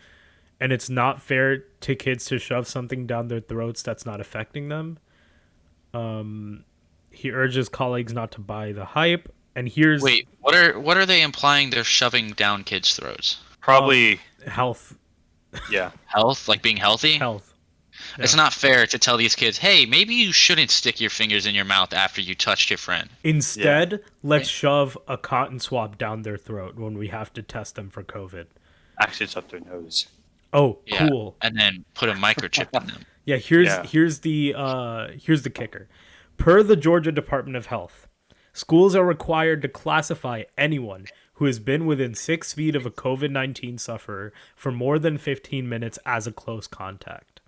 and it's not fair to kids to shove something down their throats that's not affecting them. He urges colleagues not to buy the hype. And here's Wait, what are they implying they're shoving down kids' throats? Probably, health. yeah. Health? Like being healthy? Health. It's not fair to tell these kids, hey, maybe you shouldn't stick your fingers in your mouth after you touched your friend. Instead, let's Right. shove a cotton swab down their throat when we have to test them for COVID. Actually, it's up their nose. Oh, Yeah. cool. And then put a microchip in them. Yeah, here's the kicker. Per the Georgia Department of Health, schools are required to classify anyone who has been within 6 feet of a COVID-19 sufferer for more than 15 minutes as a close contact.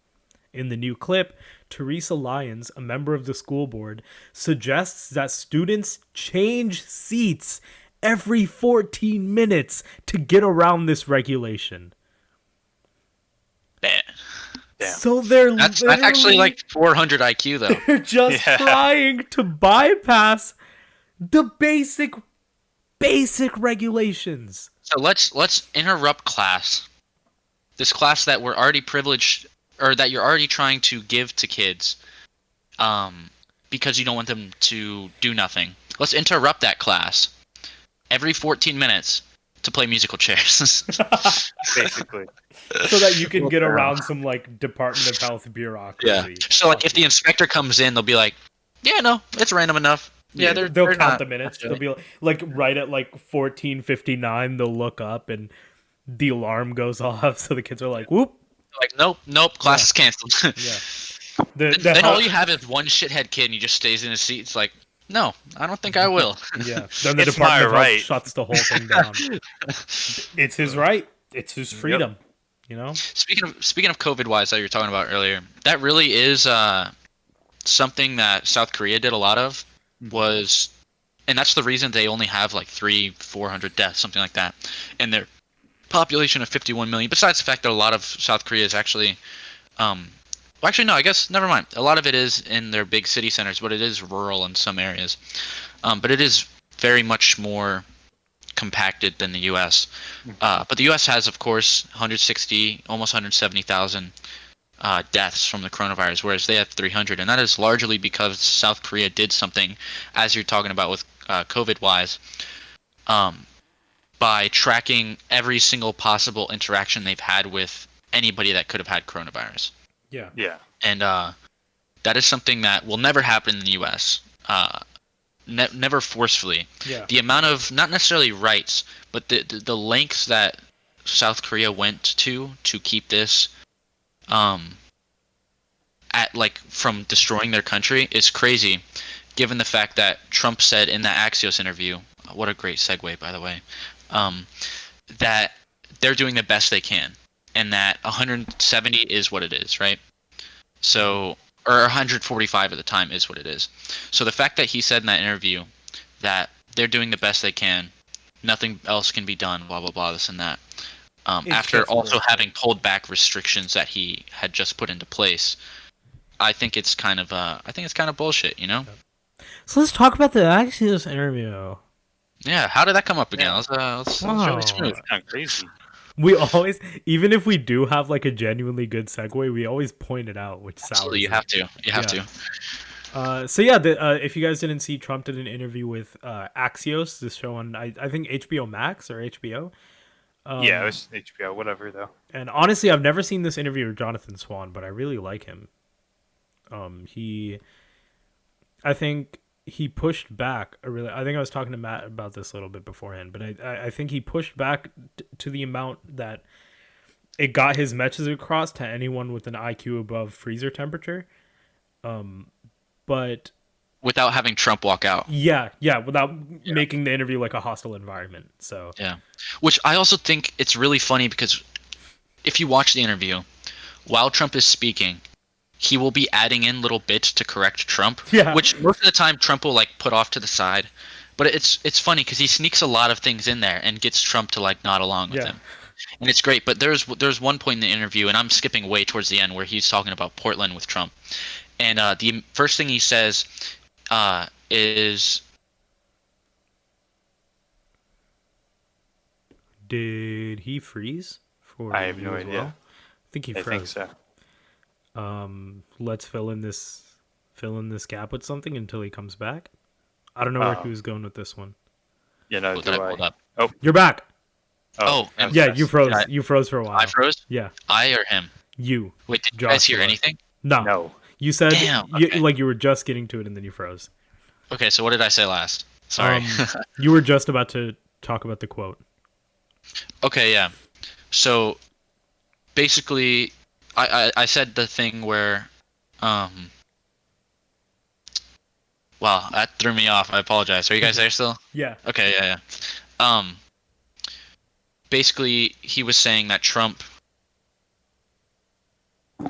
In the new clip, Teresa Lyons, a member of the school board, suggests that students change seats every 14 minutes to get around this regulation. Bad. Damn. So they're That's actually like 400 IQ, though. they're just Yeah. trying to bypass the basic regulations. So let's interrupt class. This class that we're already privileged, or that you're already trying to give to kids, because you don't want them to do nothing. Let's interrupt that class every 14 minutes to play musical chairs. Basically. So that you can get around some like Department of Health bureaucracy. Yeah. So like, if the inspector comes in, they'll be like, "Yeah, no, it's random enough." Yeah, they'll they're count not- the minutes. They'll be like right at like 14:59. They'll look up and the alarm goes off. So the kids are like, "Whoop!" like, nope, class is canceled. Yeah. Then all you have is one shithead kid, and he just stays in his seat. It's like, no, I don't think I will. Yeah. Then the It's Department my of Health right. shuts the whole thing down. It's his right. It's his freedom. You know. Speaking of COVID wise that you were talking about earlier, that really is something that South Korea did a lot of, was, and that's the reason they only have like 400 deaths, something like that, and their population of 51 million. Besides the fact that a lot of South Korea is actually, well, actually no, I guess never mind. A lot of it is in their big city centers, but it is rural in some areas. But it is very much more compacted than the U.S. But the U.S. has, of course, 160, almost 170,000 deaths from the coronavirus, whereas they have 300, and that is largely because South Korea did something, as you're talking about with COVID-wise, by tracking every single possible interaction they've had with anybody that could have had coronavirus. Yeah. Yeah. And that is something that will never happen in the U.S. Never forcefully. Yeah. The amount of, not necessarily rights, but the lengths that South Korea went to keep this at like from destroying their country is crazy, given the fact that Trump said in that Axios interview, what a great segue, by the way, that they're doing the best they can, and that 170 is what it is, right? So, or 145 at the time is what it is. So the fact that he said in that interview that they're doing the best they can, nothing else can be done, blah, blah, blah, this and that, after just also bullshit. having pulled back restrictions that he had just put into place, I think it's kind of bullshit, you know? So let's talk about the Axios interview. Yeah, how did that come up again? Yeah. Let's Wow. really smooth. It's kind of crazy. We always, even if we do have like a genuinely good segue, we always point it out, which sours Absolutely, you it. have to. You have Yeah. to. So yeah, if you guys didn't see, Trump did an interview with Axios, this show on I think HBO Max or HBO. Yeah, it was HBO, whatever though. And honestly, I've never seen this interview with Jonathan Swan, but I really like him. I think he pushed back. I think I was talking to Matt about this a little bit beforehand, but I think he pushed back to the amount that it got his message across to anyone with an IQ above freezer temperature. But Without having Trump walk out. yeah, without making the interview like a hostile environment. So Yeah. Which I also think it's really funny because if you watch the interview, while Trump is speaking, he will be adding in little bits to correct Trump, Yeah. which most of the time Trump will like put off to the side. But it's funny because he sneaks a lot of things in there and gets Trump to like nod along with Yeah. him. And it's great, but there's one point in the interview, and I'm skipping way towards the end, where he's talking about Portland with Trump. And the first thing he says is, did he freeze? I have you no as idea. well? I think he I froze. think so. Let's fill in this gap with something until he comes back. I don't know where he was going with this one. Yeah, no, what do did I pull I? up? You're back. Oh, that's Yeah, fast. you froze. I- You froze for a while. I froze? Yeah. I or him? You. Wait, did you guys hear Joshua. anything? No. No. You said Damn, okay. you were just getting to it and then you froze. Okay, so what did I say last? Sorry. You were just about to talk about the quote. Okay, yeah. So basically, I said the thing where, wow, that threw me off. I apologize. Are you guys there still? Yeah. Okay, yeah. Basically, he was saying that Trump.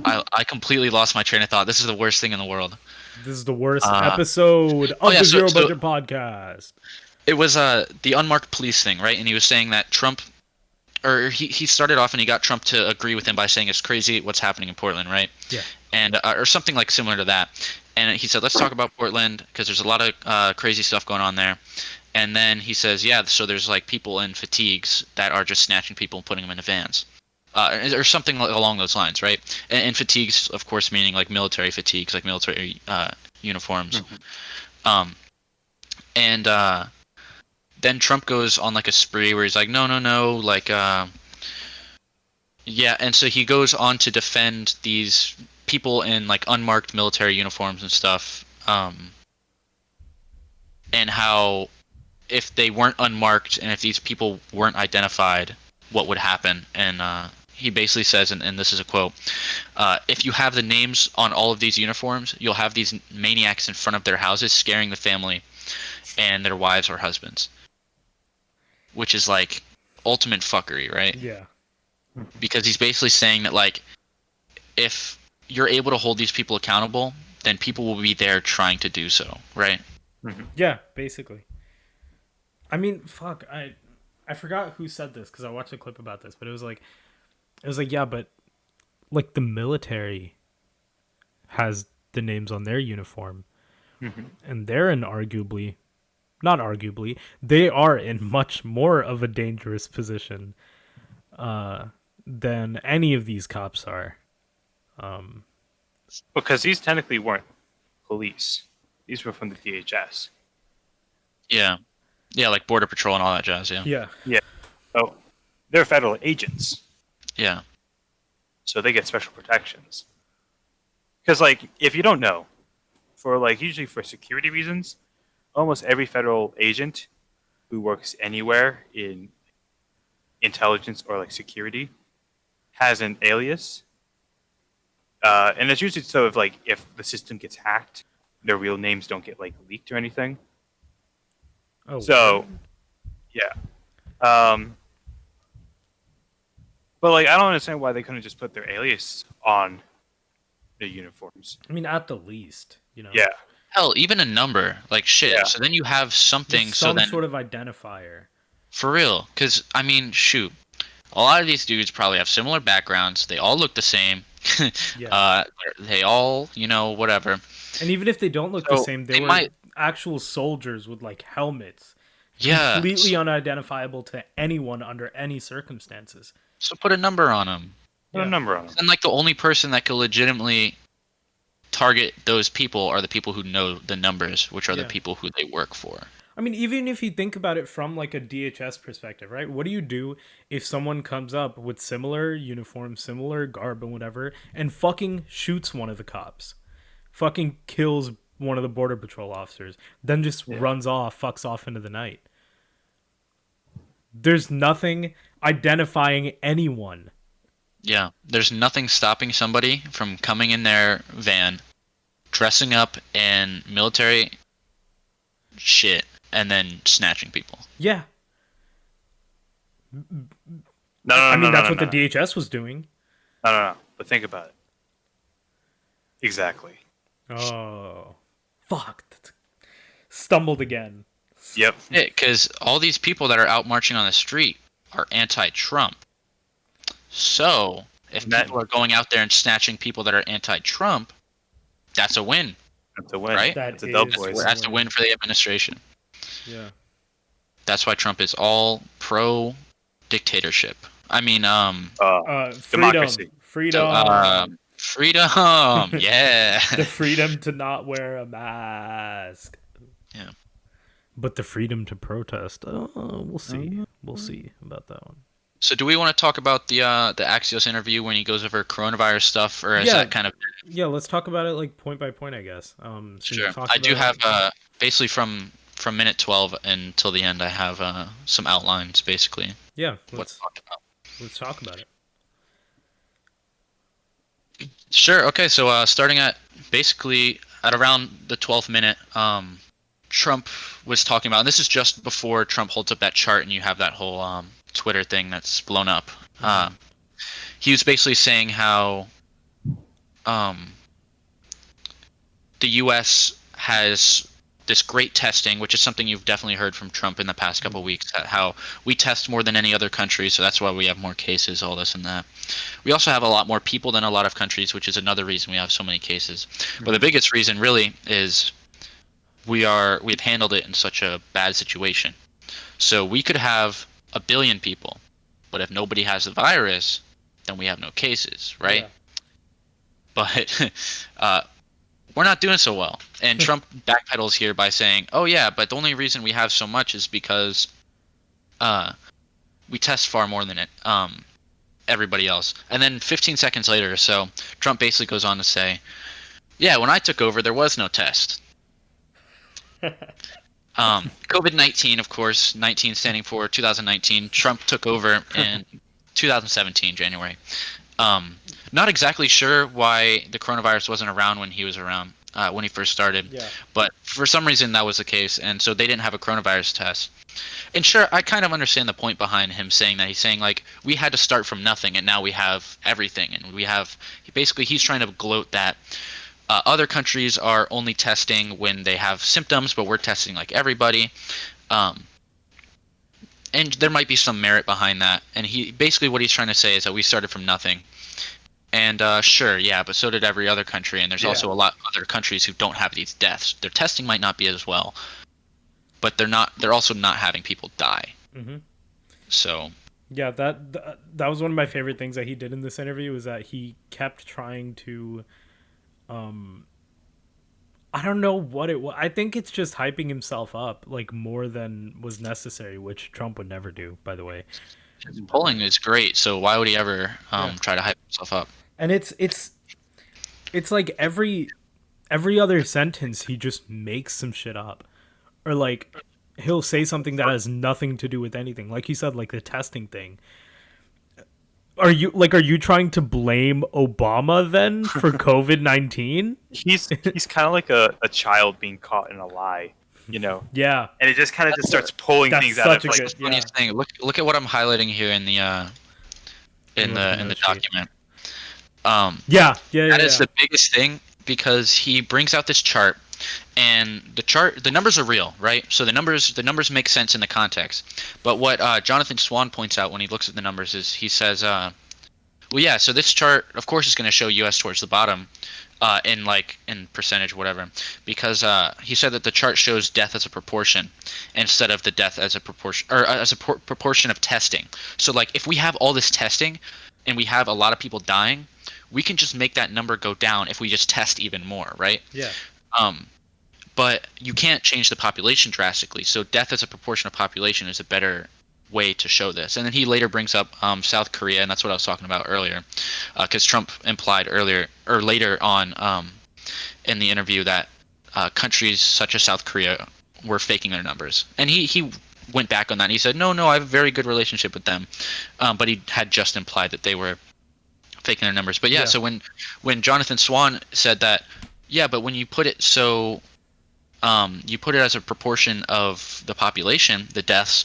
I completely lost my train of thought. This is the worst thing in the world. This is the worst episode of the Zero Budget Podcast. It was the unmarked police thing, right? And he was saying that Trump, or he started off and he got Trump to agree with him by saying it's crazy what's happening in Portland, right? Yeah. And or something like similar to that. And he said, let's talk about Portland because there's a lot of crazy stuff going on there. And then he says, yeah, so there's like people in fatigues that are just snatching people and putting them into vans. Or something along those lines, right? And fatigues, of course, meaning like military fatigues, like military uniforms. Mm-hmm. And then Trump goes on like a spree where he's like, no, like, yeah. And so he goes on to defend these people in like unmarked military uniforms and stuff. And how if they weren't unmarked and if these people weren't identified, what would happen? And he basically says, and this is a quote, if you have the names on all of these uniforms, you'll have these maniacs in front of their houses scaring the family and their wives or husbands. Which is like ultimate fuckery, right? Yeah. Because he's basically saying that like if you're able to hold these people accountable, then people will be there trying to do so, right? Mm-hmm. Yeah, basically. I mean, fuck, I forgot who said this because I watched a clip about this, but it was like, yeah, but like the military has the names on their uniform, and they're in not arguably, they are in much more of a dangerous position than any of these cops are. Because these technically weren't police; these were from the DHS. Yeah, like Border Patrol and all that jazz. Yeah. Oh, they're federal agents. Yeah. So they get special protections. Because, like, if you don't know, for like usually for security reasons, almost every federal agent who works anywhere in intelligence or like security has an alias. And it's usually so if the system gets hacked, their real names don't get like leaked or anything. Oh. So, yeah. But like, I don't understand why they couldn't just put their alias on the uniforms. I mean, at the least, you know. Yeah. Hell, even a number, like shit. Yeah. So then you have something. Some sort of identifier. For real, because I mean, shoot, a lot of these dudes probably have similar backgrounds. They all look the same. Yeah. They all, whatever. And even if they don't look the same, they were actual soldiers with like helmets. Yeah. Completely unidentifiable to anyone under any circumstances. So put a number on them. Put a number on them. And like the only person that could legitimately target those people are the people who know the numbers, which are the people who they work for. I mean, even if you think about it from like a DHS perspective, right? What do you do if someone comes up with similar uniform, similar garb and whatever, and fucking shoots one of the cops? Fucking kills one of the Border Patrol officers, then just runs off, fucks off into the night. There's nothing identifying anyone. Yeah, there's nothing stopping somebody from coming in their van, dressing up in military shit, and then snatching people. Yeah. No, I mean, that's what the DHS was doing. No. But think about it. Exactly. Oh. Fuck. Stumbled again. Yep. Yeah, because all these people that are out marching on the street are anti-Trump. So, if people are going out there and snatching people that are anti-Trump, that's a win. That's a win. Right? That's a dub, boys. That's a win for the administration. Yeah. That's why Trump is all pro-dictatorship. I mean, democracy. Freedom. Freedom. Yeah. The freedom to not wear a mask. Yeah. But the freedom to protest. Oh, we'll see. We'll see about that one. So do we want to talk about the Axios interview when he goes over coronavirus stuff, or is Yeah, that kind of yeah. Let's talk about it like point by point, I guess. So you sure? talked I do about have basically from minute 12 until the end, I have some outlines basically yeah. what to talk about. Let's talk about it. Sure. Okay. So starting at basically at around the 12th minute, Trump was talking about, and this is just before Trump holds up that chart, and you have that whole Twitter thing that's blown up. He was basically saying how um, the U.S. has this great testing, which is something you've definitely heard from Trump in the past couple of weeks, how we test more than any other country, so that's why we have more cases, all this and that. We also have a lot more people than a lot of countries, which is another reason we have so many cases. But the biggest reason really is we've handled it in such a bad situation. So we could have 1 billion people, but if nobody has the virus, then we have no cases, right? Yeah. But we're not doing so well. And Trump backpedals here by saying, "Oh yeah, but the only reason we have so much is because we test far more than everybody else." And then 15 seconds later or so, Trump basically goes on to say, "Yeah, when I took over, there was no test." COVID-19, of course, 19 standing for 2019. Trump took over in 2017, January. Not exactly sure why the coronavirus wasn't around when he was around, when he first started. Yeah. But for some reason that was the case, and so they didn't have a coronavirus test. And sure, I kind of understand the point behind him saying that. He's saying, like, we had to start from nothing, and now we have everything. And we have, basically, he's trying to gloat that other countries are only testing when they have symptoms, but we're testing like everybody. And there might be some merit behind that. And basically what he's trying to say is that we started from nothing. And sure, yeah, but so did every other country. And there's also a lot of other countries who don't have these deaths. Their testing might not be as well, but they're also not having people die. Mm-hmm. So yeah, that was one of my favorite things that he did in this interview, was that he kept trying to I don't know what it was. I think it's just hyping himself up like more than was necessary, which Trump would never do, by the way. polling is great, so why would he ever try to hype himself up? And it's like every other sentence he just makes some shit up, or like he'll say something that has nothing to do with anything. Like you said, like the testing thing. Are you trying to blame Obama then for COVID-19? He's kind of like a child being caught in a lie, you know. Yeah. And it just kind of just starts pulling That's things out such of a like good- Funniest thing. Look at what I'm highlighting here in the document. Yeah. That is the biggest thing, because he brings out this chart, and the numbers are real, right? So the numbers make sense in the context. But what Jonathan Swan points out when he looks at the numbers is, he says, well, yeah, so this chart, of course, is going to show U.S. towards the bottom, in percentage, whatever, because he said that the chart shows death as a proportion instead of the death as a proportion, or as a proportion of testing. So like, if we have all this testing and we have a lot of people dying, we can just make that number go down if we just test even more, right? Yeah. But you can't change the population drastically. So death as a proportion of population is a better way to show this. And then he later brings up South Korea, and that's what I was talking about earlier, because Trump implied later on in the interview that countries such as South Korea were faking their numbers. And he went back on that, and he said, no, I have a very good relationship with them. But he had just implied that they were faking their numbers. But yeah, so when Jonathan Swan said that, yeah, but when you put it you put it as a proportion of the population, the deaths,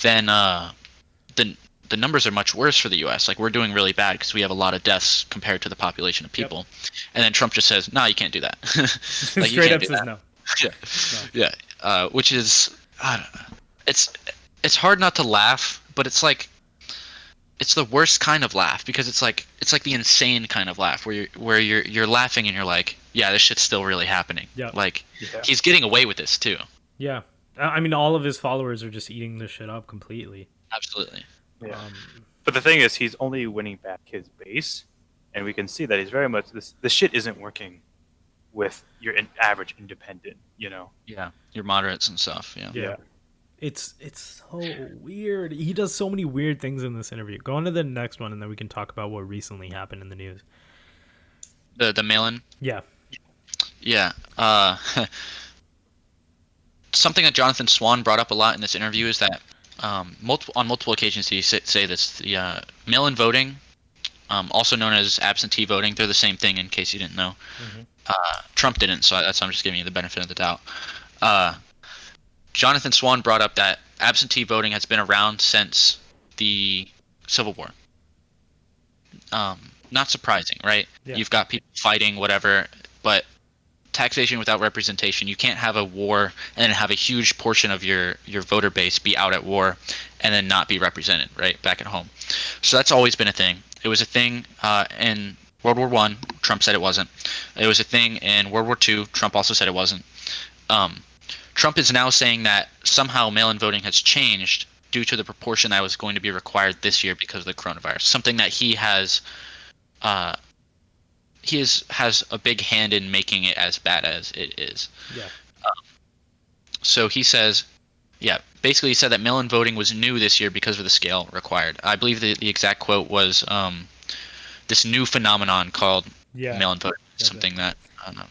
then the numbers are much worse for the U.S. Like, we're doing really bad because we have a lot of deaths compared to the population of people. And then Trump just says, "No, you can't do that." Like, Straight up says no. Yeah, yeah. Which is, I don't know. It's hard not to laugh, but it's like, it's the worst kind of laugh, because it's like the insane kind of laugh where you're laughing and you're like, yeah, this shit's still really happening. Yeah. Like, he's getting away with this too. Yeah. I mean, all of his followers are just eating this shit up completely. Absolutely. Yeah. But the thing is, he's only winning back his base, and we can see that he's very much this shit isn't working with your average independent, you know. Yeah, your moderates and stuff. Yeah. Yeah. It's so weird. He does so many weird things in this interview. Go on to the next one, and then we can talk about what recently happened in the news. The mail-in. Yeah. Yeah. Something that Jonathan Swan brought up a lot in this interview is that on multiple occasions he say this: the mail-in voting, also known as absentee voting, they're the same thing. In case you didn't know, Trump didn't, so that's I'm just giving you the benefit of the doubt. Jonathan Swan brought up that absentee voting has been around since the Civil War. Not surprising, right? Yeah. You've got people fighting, whatever, but taxation without representation, you can't have a war and then have a huge portion of your voter base be out at war and then not be represented, right, back at home. So that's always been a thing. It was a thing in World War I. Trump said it wasn't. It was a thing in World War II. Trump also said it wasn't. Trump is now saying that somehow mail-in voting has changed due to the proportion that was going to be required this year because of the coronavirus. Something that he has a big hand in making it as bad as it is. Yeah. So he says, basically he said that mail-in voting was new this year because of the scale required. I believe the exact quote was this new phenomenon called mail-in voting. Something that I don't know.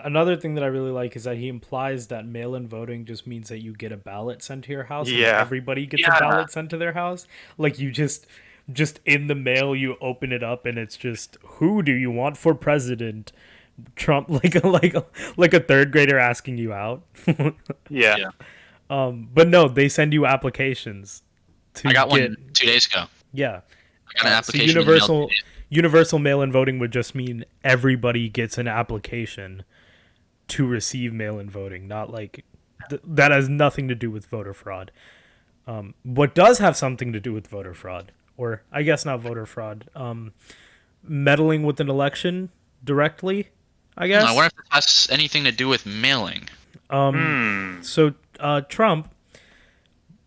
Another thing that I really like is that he implies that mail-in voting just means that you get a ballot sent to your house. Yeah. And everybody gets a ballot sent to their house. Like you just in the mail, you open it up and it's just, who do you want for president? Trump, like a third grader asking you out. Yeah. But no, they send you applications. I got one 2 days ago. Yeah. I got an application. So universal mail-in voting would just mean everybody gets an application to receive mail-in voting, not like that has nothing to do with voter fraud. What does have something to do with voter fraud, or I guess not voter fraud, meddling with an election directly, I guess. I wonder if it has anything to do with mailing. So Trump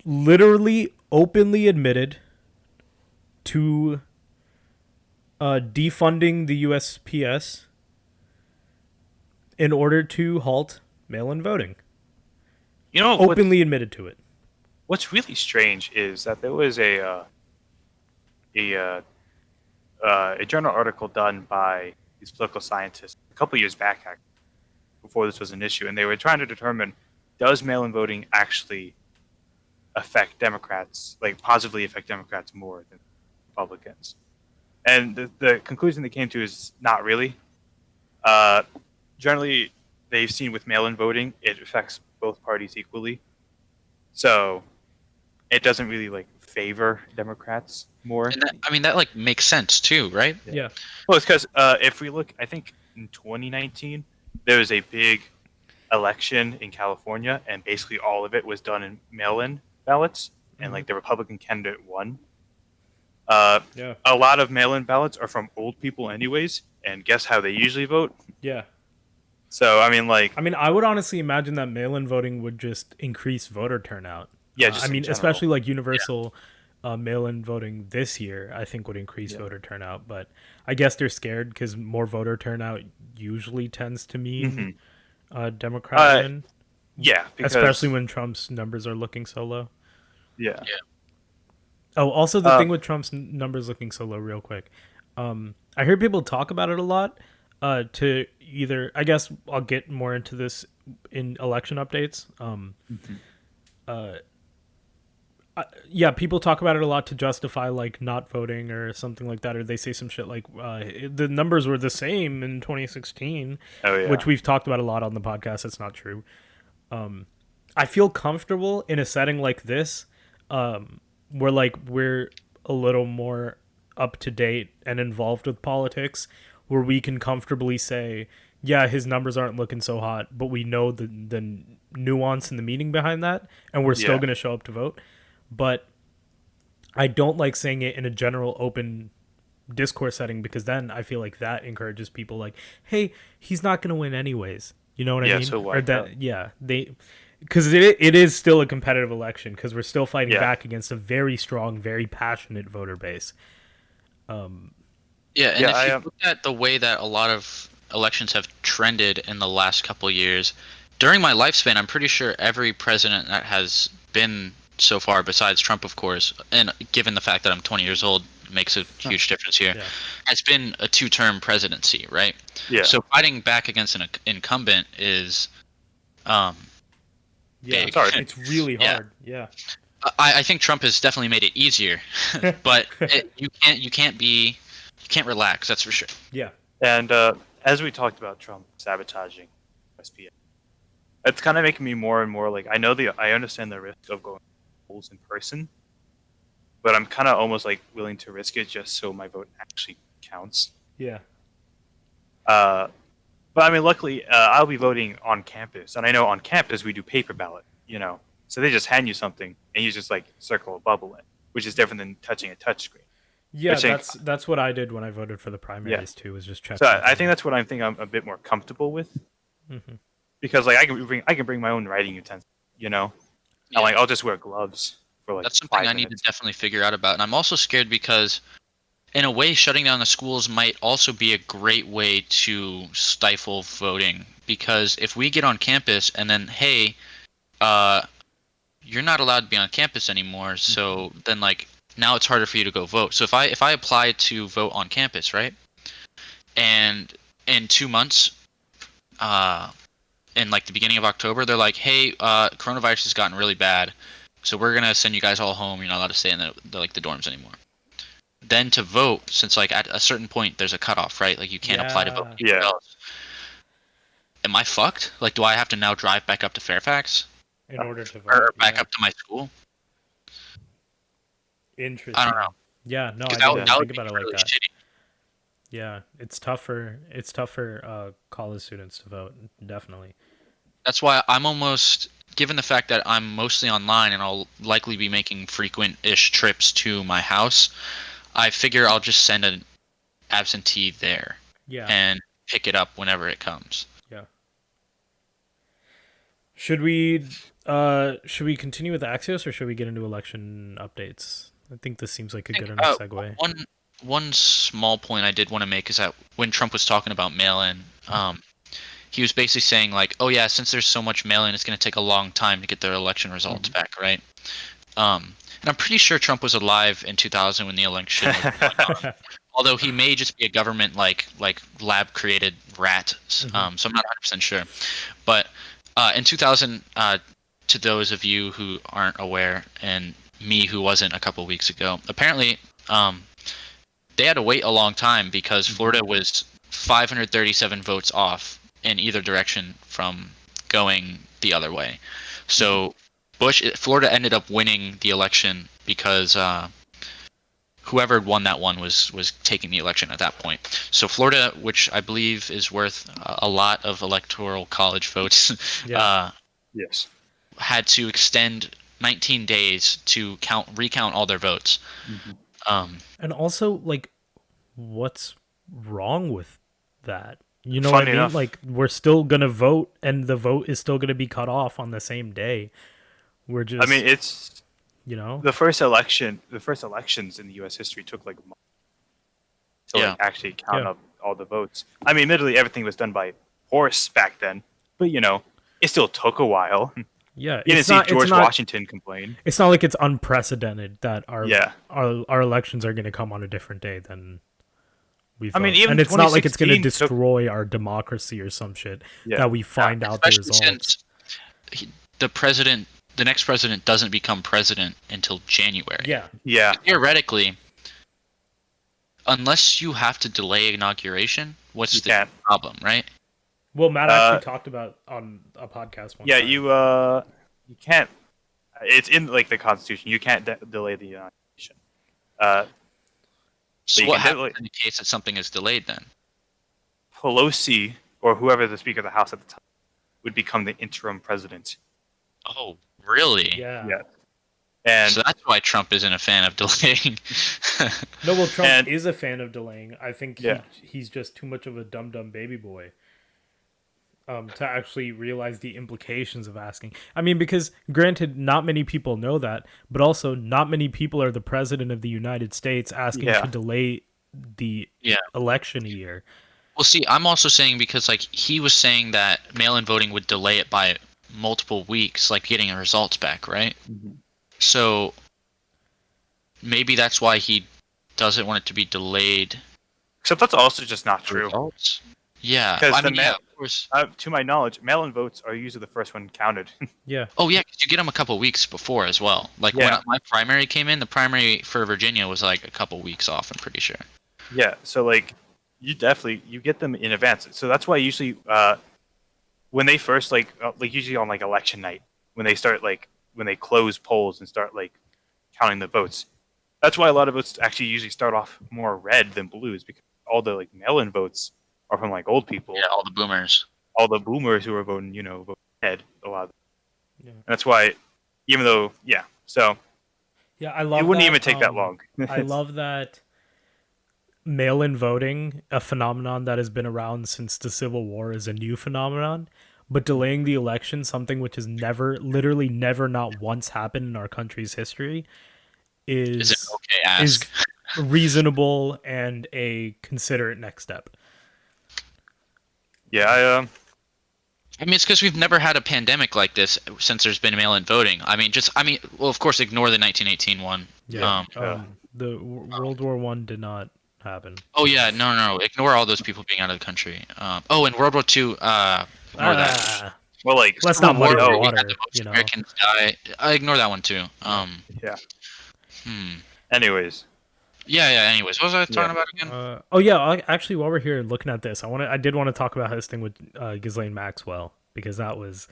literally openly admitted to defunding the USPS in order to halt mail-in voting. You know, Openly admitted to it. What's really strange is that there was a journal article done by these political scientists a couple years back, actually, before this was an issue, and they were trying to determine, does mail-in voting actually affect Democrats, like positively affect Democrats more than Republicans? And the conclusion they came to is not really. Generally, they've seen with mail-in voting, it affects both parties equally. So it doesn't really like favor Democrats more. And that like makes sense too, right? Yeah. Well, it's because if we look, I think in 2019, there was a big election in California, and basically all of it was done in mail-in ballots, and like the Republican candidate won. A lot of mail-in ballots are from old people anyways, and guess how they usually vote? Yeah. So, I mean, I would honestly imagine that mail-in voting would just increase voter turnout. Yeah, just in general. Especially like universal mail-in voting this year, I think would increase voter turnout. But I guess they're scared because more voter turnout usually tends to mean Democrat win. Yeah, because, especially when Trump's numbers are looking so low. Yeah. Oh, also the thing with Trump's numbers looking so low, real quick. I hear people talk about it a lot. To either, I guess I'll get more into this in election updates. People talk about it a lot to justify like not voting or something like that, or they say some shit like the numbers were the same in 2016, which we've talked about a lot on the podcast. It's not true. I feel comfortable in a setting like this, where like we're a little more up to date and involved with politics, where we can comfortably say, yeah, his numbers aren't looking so hot, but we know the nuance and the meaning behind that, and we're still going to show up to vote. But I don't like saying it in a general open discourse setting, because then I feel like that encourages people like, hey, he's not going to win anyways. You know what I mean? So why? Because it is still a competitive election, because we're still fighting back against a very strong, very passionate voter base. If you look at the way that a lot of elections have trended in the last couple of years, during my lifespan, I'm pretty sure every president that has been so far, besides Trump, of course, and given the fact that I'm 20 years old, makes a huge difference here, has been a 2-term presidency, right? Yeah. So fighting back against an incumbent is big. It's really hard. Yeah. I think Trump has definitely made it easier, but you can't relax. That's for sure. Yeah. And as we talked about Trump sabotaging USPS, it's kind of making me more and more like I understand the risk of going to polls in person, but I'm kind of almost like willing to risk it just so my vote actually counts. Yeah. But I mean, luckily, I'll be voting on campus, and I know on campus we do paper ballot. So they just hand you something and you just like circle a bubble in, which is different than touching a touchscreen. Yeah, that's what I did when I voted for the primaries too. Was just check. So I think that's what I'm a bit more comfortable with, because like I can bring my own writing utensils. And like I'll just wear gloves for like. That's something 5 I minutes. need to definitely figure out about, and I'm also scared because, in a way, shutting down the schools might also be a great way to stifle voting. Because if we get on campus and then hey, you're not allowed to be on campus anymore, so then like now it's harder for you to go vote. So if I apply to vote on campus, right, and in 2 months, in like the beginning of October, they're like, hey, coronavirus has gotten really bad, so we're gonna send you guys all home. You're not allowed to stay in the dorms anymore. Then to vote, since like at a certain point there's a cutoff, right? Like you can't apply to vote. Yeah. Am I fucked? Like, do I have to now drive back up to Fairfax? In order to vote. Or back up to my school? Interesting. I don't know. Yeah, no, I didn't think about it like that. Shitty. Yeah, it's tough for college students to vote, definitely. That's why I'm almost, given the fact that I'm mostly online and I'll likely be making frequent-ish trips to my house, I figure I'll just send an absentee there. Yeah. And pick it up whenever it comes. Yeah. Should we continue with Axios, or should we get into election updates? I think this seems like a good enough segue. One small point I did want to make is that when Trump was talking about mail-in, he was basically saying like, oh yeah, since there's so much mail-in, it's going to take a long time to get their election results back, right? And I'm pretty sure Trump was alive in 2000 when the election was going on. Although he may just be a government like lab-created rat, so I'm not 100% sure. But in 2000, to those of you who aren't aware, and me who wasn't a couple weeks ago, apparently they had to wait a long time because Florida was 537 votes off in either direction from going the other way. So Florida ended up winning the election because whoever won that one was taking the election at that point. So Florida, which I believe is worth a lot of electoral college votes, yes, had to extend 19 days to recount all their votes. And also, like, what's wrong with that? You know Funny what I mean? enough. Like, we're still gonna vote, and the vote is still gonna be cut off on the same day. We're just. I mean, it's the first elections in the U.S. history took like months to like actually count up all the votes. I mean, admittedly, everything was done by horse back then, but it still took a while. Yeah, you didn't see George Washington complain. It's not like it's unprecedented that our elections are going to come on a different day than we thought. I mean, even and it's not like it's going to 2016 destroy our democracy or some shit that we find out the results. Since the next president doesn't become president until January. Yeah. Theoretically, unless you have to delay inauguration, what's the problem, right? Well, Matt actually talked about on a podcast one time. You can't. It's in like the Constitution. You can't delay the inauguration. So what happens in the case that something is delayed then? Pelosi or whoever the Speaker of the House at the time would become the interim president. Oh, really? Yeah. And so that's why Trump isn't a fan of delaying. No, well, Trump is a fan of delaying. I think he's just too much of a dumb baby boy. To actually realize the implications of asking. I mean, because granted, not many people know that, but also not many people are the president of the United States asking to delay the election a year. Well, see, I'm also saying because like he was saying that mail-in voting would delay it by multiple weeks, like getting the results back, right? Mm-hmm. So maybe that's why he doesn't want it to be delayed. Except that's also just not true. Results. Yeah, Because I mean, yeah, of course. to my knowledge, mail-in votes are usually the first one counted. Yeah. Oh yeah, 'cause you get them a couple weeks before as well. Like when my primary came in, the primary for Virginia was like a couple weeks off. I'm pretty sure. Yeah, so like you get them in advance. So that's why usually when they first like usually on like election night when they close polls and start like counting the votes. That's why a lot of votes actually usually start off more red than blues because all the like mail-in votes are from like old people. Yeah, all the boomers. All the boomers who are voting, voting red a lot. Yeah. And that's why, even though, so yeah, I love. It wouldn't that, even take that long. I love that mail-in voting, a phenomenon that has been around since the Civil War, is a new phenomenon. But delaying the election, something which has literally never, not once happened in our country's history, is it okay? Ask. Is reasonable and a considerate next step. Yeah, I mean, it's because we've never had a pandemic like this since there's been mail-in voting. Well, of course, ignore the 1918 one. Yeah. The World War I did not happen. Oh yeah, no. Ignore all those people being out of the country. In World War II, ignore that. Well, like let's not muddy the we water. had the most Americans die. I ignore that one too. Yeah. Anyways. Yeah. Anyways, what was I talking about again? Actually, while we're here looking at this, I did want to talk about his thing with Ghislaine Maxwell because that was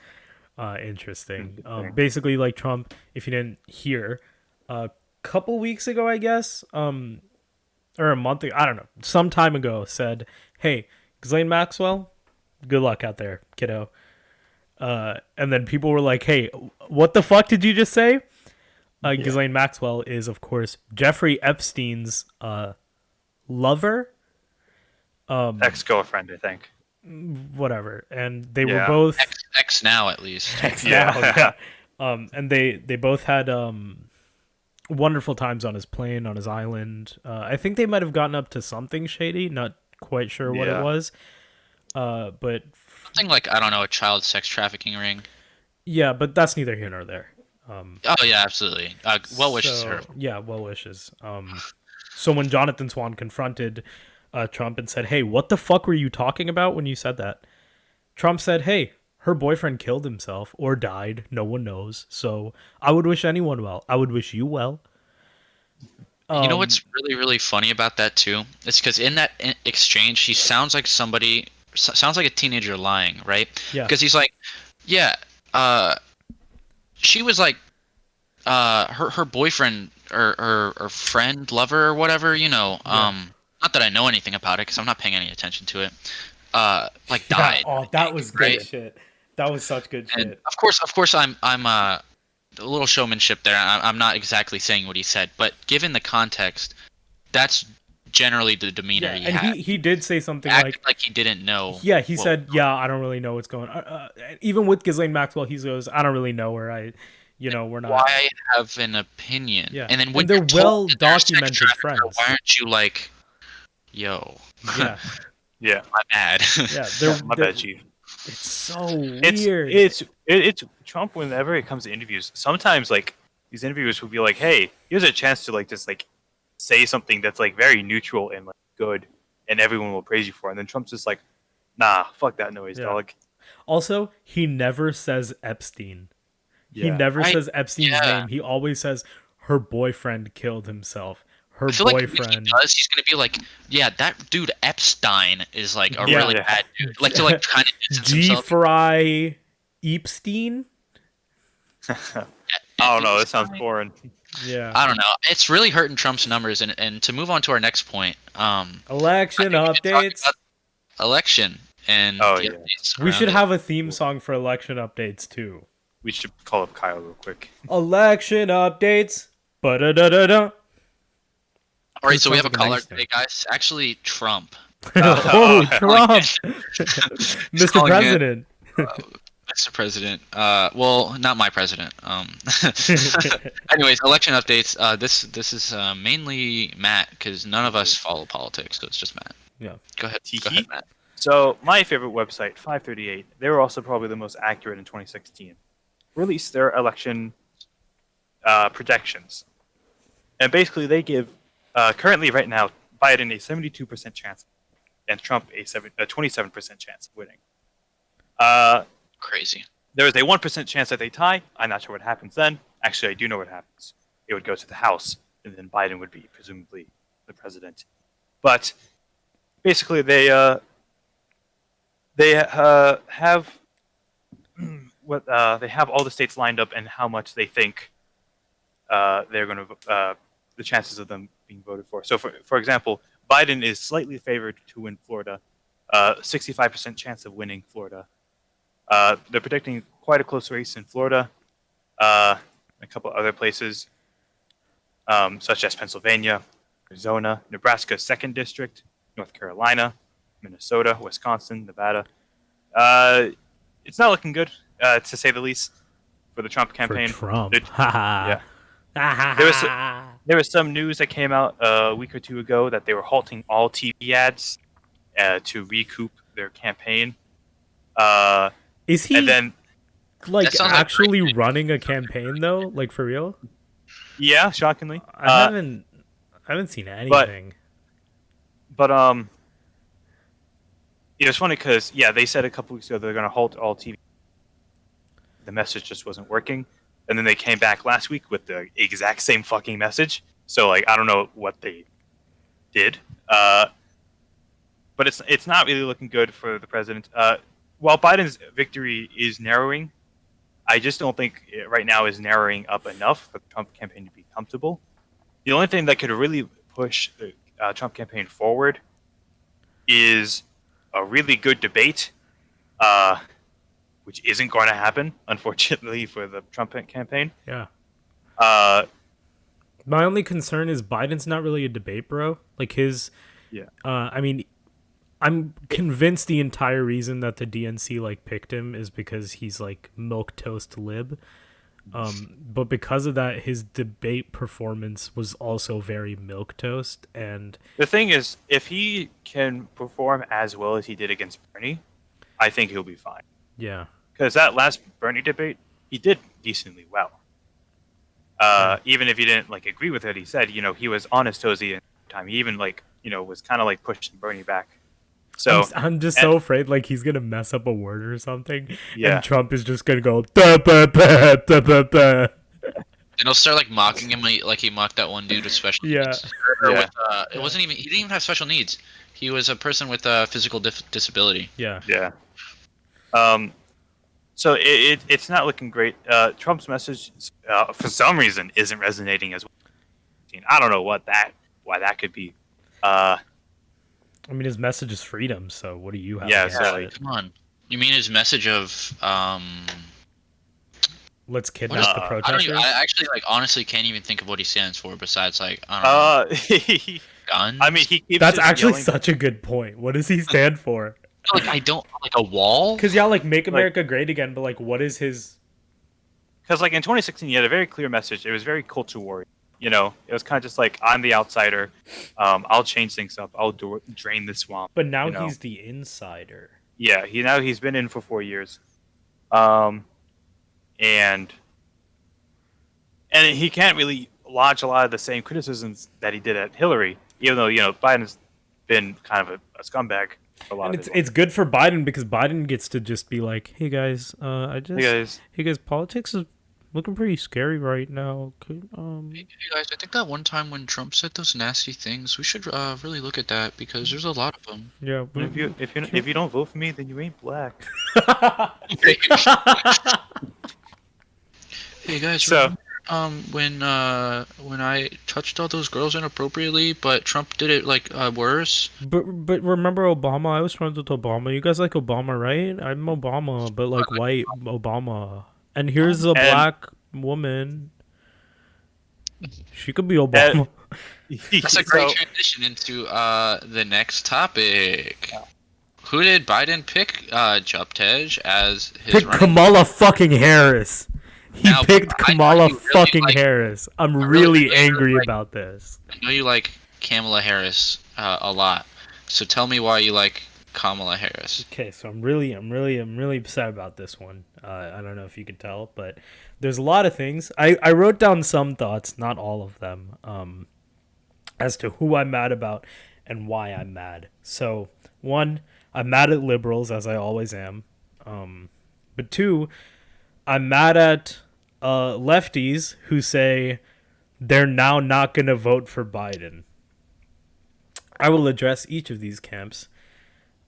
interesting. Basically, like Trump, if you didn't hear, a couple weeks ago, I guess, or a month ago, I don't know, some time ago, said, "Hey, Ghislaine Maxwell, good luck out there, kiddo." And then people were like, "Hey, what the fuck did you just say?" Ghislaine Maxwell is, of course, Jeffrey Epstein's lover. Ex-girlfriend, I think. Whatever. And they were both... Ex now, at least. Ex now, yeah. And they both had wonderful times on his plane, on his island. I think they might have gotten up to something shady. Not quite sure what it was. But... Something like, I don't know, a child sex trafficking ring. Yeah, but that's neither here nor there. Oh yeah, absolutely. Well wishes to her. Yeah, well wishes. So when Jonathan Swan confronted Trump and said, "Hey, what the fuck were you talking about when you said that?" Trump said, "Hey, her boyfriend killed himself or died. No one knows. So I would wish anyone well. I would wish you well." You know what's really, really funny about that too? It's because in that exchange, he sounds like a teenager lying, right? Yeah. Because he's like, yeah, she was like, her boyfriend or friend, lover, or whatever, not that I know anything about it because I'm not paying any attention to it. Like died. Oh, that was good shit. That was such good shit. And of course, I'm a little showmanship there. I'm not exactly saying what he said, but given the context, that's generally the demeanor he had. And he did say something like he didn't know. Yeah, he said, I don't really know what's going on. Even with Ghislaine Maxwell, he goes, I don't really know where we're not. Why have an opinion? Yeah. And then when they're well documented friends. Why aren't you like, yo? Yeah. Yeah. My bad. Yeah, my bad, Chief. It's so weird. It's Trump whenever it comes to interviews. Sometimes like these interviewers will be like, "Hey, here's a chance to like just like say something that's like very neutral and like good, and everyone will praise you for it." And then Trump's just like, "Nah, fuck that noise, dog." Also, he never says Epstein. He never says Epstein's name. He always says her boyfriend killed himself. Her boyfriend. Like if he does, he's gonna be like, yeah, that dude Epstein is like a really bad dude. Like to like kind of distance himself. Fry Epstein. I don't know. It sounds boring. Yeah. I don't know. It's really hurting Trump's numbers. And to move on to our next point, election updates. Election and we should have a theme song for election updates too. We should call up Kyle real quick. Election updates. Ba-da-da-da-da. All right, so we have a caller today, guys. Actually, Trump. Trump. Mr. President. Mr. President. Well, not my president. Anyways, election updates. This is mainly Matt because none of us follow politics, so it's just Matt. Yeah. Go ahead, Matt. So my favorite website, 538, they were also probably the most accurate in 2016. Released their election projections, and basically they give currently right now Biden a 72% chance and Trump a 27% chance of winning. Crazy. There is a 1% chance that they tie. I'm not sure what happens then. Actually, I do know what happens. It would go to the House, and then Biden would be presumably the president. But basically, they have they have all the states lined up and how much they think they're going to the chances of them being voted for. So, for example, Biden is slightly favored to win Florida, 65% chance of winning Florida. They're predicting quite a close race in Florida, a couple other places, such as Pennsylvania, Arizona, Nebraska 2nd District, North Carolina, Minnesota, Wisconsin, Nevada. It's not looking good, to say the least, for the Trump campaign. For Trump. Yeah. There was some news that came out a week or two ago that they were halting all TV ads to recoup their campaign. Is he and then, actually running a campaign though? Like for real? yeah, shockingly, I haven't seen anything. But it's funny because they said a couple weeks ago they're going to halt all TV. The message just wasn't working, and then they came back last week with the exact same fucking message. So I don't know what they did, but it's not really looking good for the president. While Biden's victory is narrowing, I just don't think it right now is narrowing up enough for the Trump campaign to be comfortable. The only thing that could really push the Trump campaign forward is a really good debate, which isn't going to happen, unfortunately, for the Trump campaign. Yeah. My only concern is Biden's not really a debate bro. Like his, I mean, I'm convinced the entire reason that the DNC picked him is because he's milquetoast lib. But because of that, his debate performance was also very milquetoast. And the thing is, if he can perform as well as he did against Bernie, I think he'll be fine. Yeah. Because that last Bernie debate, he did decently well. Even if you didn't agree with it, he said, he was on his toes the entire time. He even was kind of pushing Bernie back. So I'm just so afraid he's gonna mess up a word or something, yeah. and Trump is just gonna go da, ba, ba, da, ba, ba. And he'll start mocking him like he mocked that one dude with special needs. Yeah. It wasn't even he didn't even have special needs. He was a person with a physical disability. Yeah. Yeah. So it's not looking great. Trump's message, for some reason, isn't resonating as well. I don't know why that could be. I mean, his message is freedom. So what do you have? Yeah. against So it? Come on. You mean his message of let's kidnap the protesters? I actually honestly can't even think of what he stands for besides I don't know. Guns. I mean, he keeps. That's just actually yelling. such a good point. What does he stand for? I don't a wall. Because make America great again, but what is his? Because in 2016, he had a very clear message. It was very culture warrior. It was kind of just I'm the outsider. I'll change things up. I'll drain the swamp. But now he's the insider. Yeah, he's been in for 4 years, and he can't really lodge a lot of the same criticisms that he did at Hillary. Even though Biden's been kind of a scumbag for a lot of it's good for Biden because Biden gets to just be like, "Hey guys, hey guys, politics is looking pretty scary right now. Hey guys, I think that one time when Trump said those nasty things, we should really look at that because there's a lot of them. Yeah. If you don't vote for me, then you ain't black." Hey guys, so remember, when I touched all those girls inappropriately, but Trump did it worse. But remember Obama? I was friends with Obama. You guys like Obama, right? I'm Obama, but white Obama. And here's a black woman. She could be Obama. That's a great transition into the next topic. Who did Biden pick, Juptej, as his Pick running? Kamala fucking Harris. He Now, picked I know Kamala you really fucking like- Harris. I'm really really angry like- about this. I know you like Kamala Harris a lot. So tell me why you like Kamala Harris. Okay, so I'm really upset about this one. I don't know if you can tell, but there's a lot of things. I wrote down some thoughts, not all of them, as to who I'm mad about and why I'm mad. So, one, I'm mad at liberals, as I always am. But two, I'm mad at lefties who say they're now not going to vote for Biden. I will address each of these camps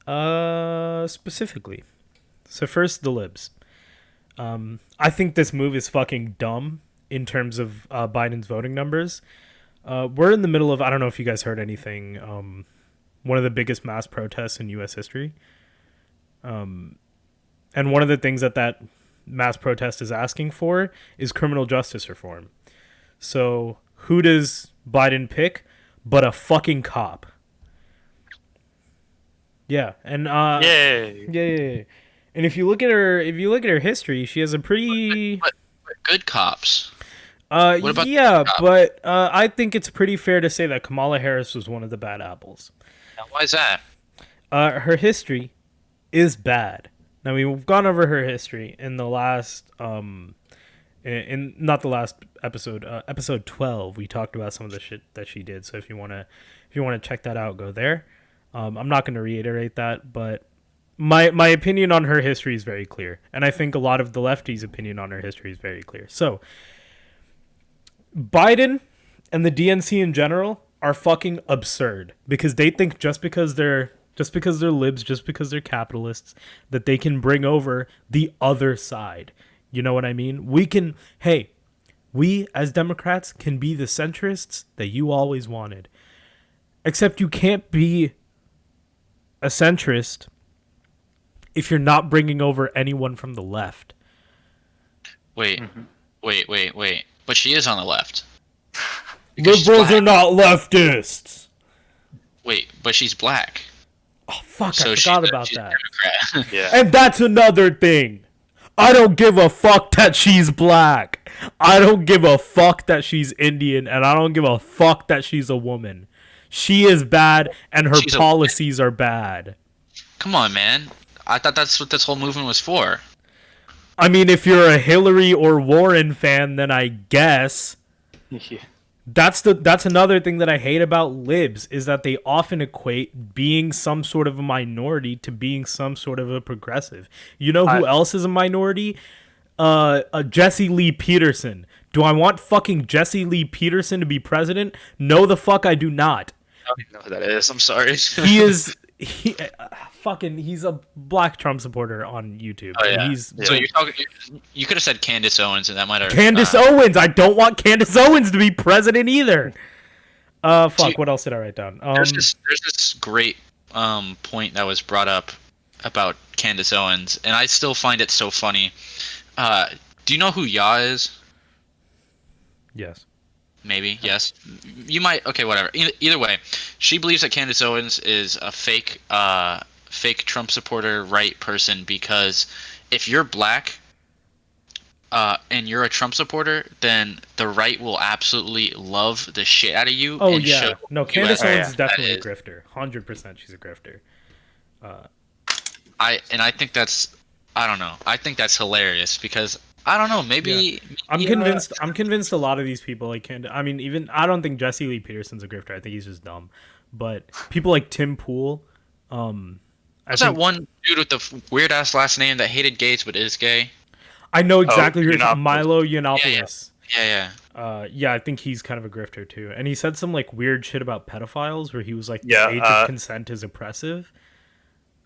specifically. So first, the libs. I think this move is fucking dumb in terms of Biden's voting numbers. We're in the middle of, I don't know if you guys heard anything, one of the biggest mass protests in U.S. history. And one of the things that mass protest is asking for is criminal justice reform. So who does Biden pick but a fucking cop? Yeah, and Yay! yeah. And if you look at her history, she has a pretty But good cops. What about yeah, but I think it's pretty fair to say that Kamala Harris was one of the bad apples. Now, why is that? Her history is bad. Now we've gone over her history in the last in not the last episode, episode 12. We talked about some of the shit that she did. So if you wanna check that out, go there. I'm not going to reiterate that, but my opinion on her history is very clear, and I think a lot of the lefties' opinion on her history is very clear. So Biden and the DNC in general are fucking absurd because they think just because they're libs, just because they're capitalists, that they can bring over the other side. You know what I mean? We as Democrats can be the centrists that you always wanted. Except you can't be a centrist if you're not bringing over anyone from the left. Wait. But she is on the left. Because Liberals are not leftists. Wait, but she's black. Oh, fuck, So I forgot about she's a that. Democrat. Yeah. And that's another thing. I don't give a fuck that she's black. I don't give a fuck that she's Indian. And I don't give a fuck that she's a woman. She is bad, and her policies are bad. Come on, man. I thought that's what this whole movement was for. I mean, if you're a Hillary or Warren fan, then I guess. Yeah. That's another thing that I hate about libs, is that they often equate being some sort of a minority to being some sort of a progressive. You know who else is a minority? Jesse Lee Peterson. Do I want fucking Jesse Lee Peterson to be president? No, the fuck I do not. I don't even know who that is. I'm sorry. He's a black Trump supporter on YouTube. Oh, yeah. So you're talking. You could have said Candace Owens, and that might have. Candace Owens. I don't want Candace Owens to be president either. What else did I write down? There's this great point that was brought up about Candace Owens, and I still find it so funny. Do you know who Ya is? Yes. Maybe, yes. You might. Okay, whatever. Either way, she believes that Candace Owens is a fake Trump supporter, right person, because if you're black and you're a Trump supporter, then the right will absolutely love the shit out of you. Oh, and yeah. show No, you Candace as- Owens is definitely a that grifter. 100% she's a grifter. I think that's. I don't know. I think that's hilarious because. I don't know. Maybe I'm convinced a lot of these people like Candace. I mean, even I don't think Jesse Lee Peterson's a grifter. I think he's just dumb. But people like Tim Pool, What's that one dude with the weird ass last name that hated gays but is gay? I know exactly who Yiannopoulos. Milo Yiannopoulos. Yeah. Yeah, I think he's kind of a grifter too. And he said some like weird shit about pedophiles, where he was like, Yeah, the age of consent is oppressive.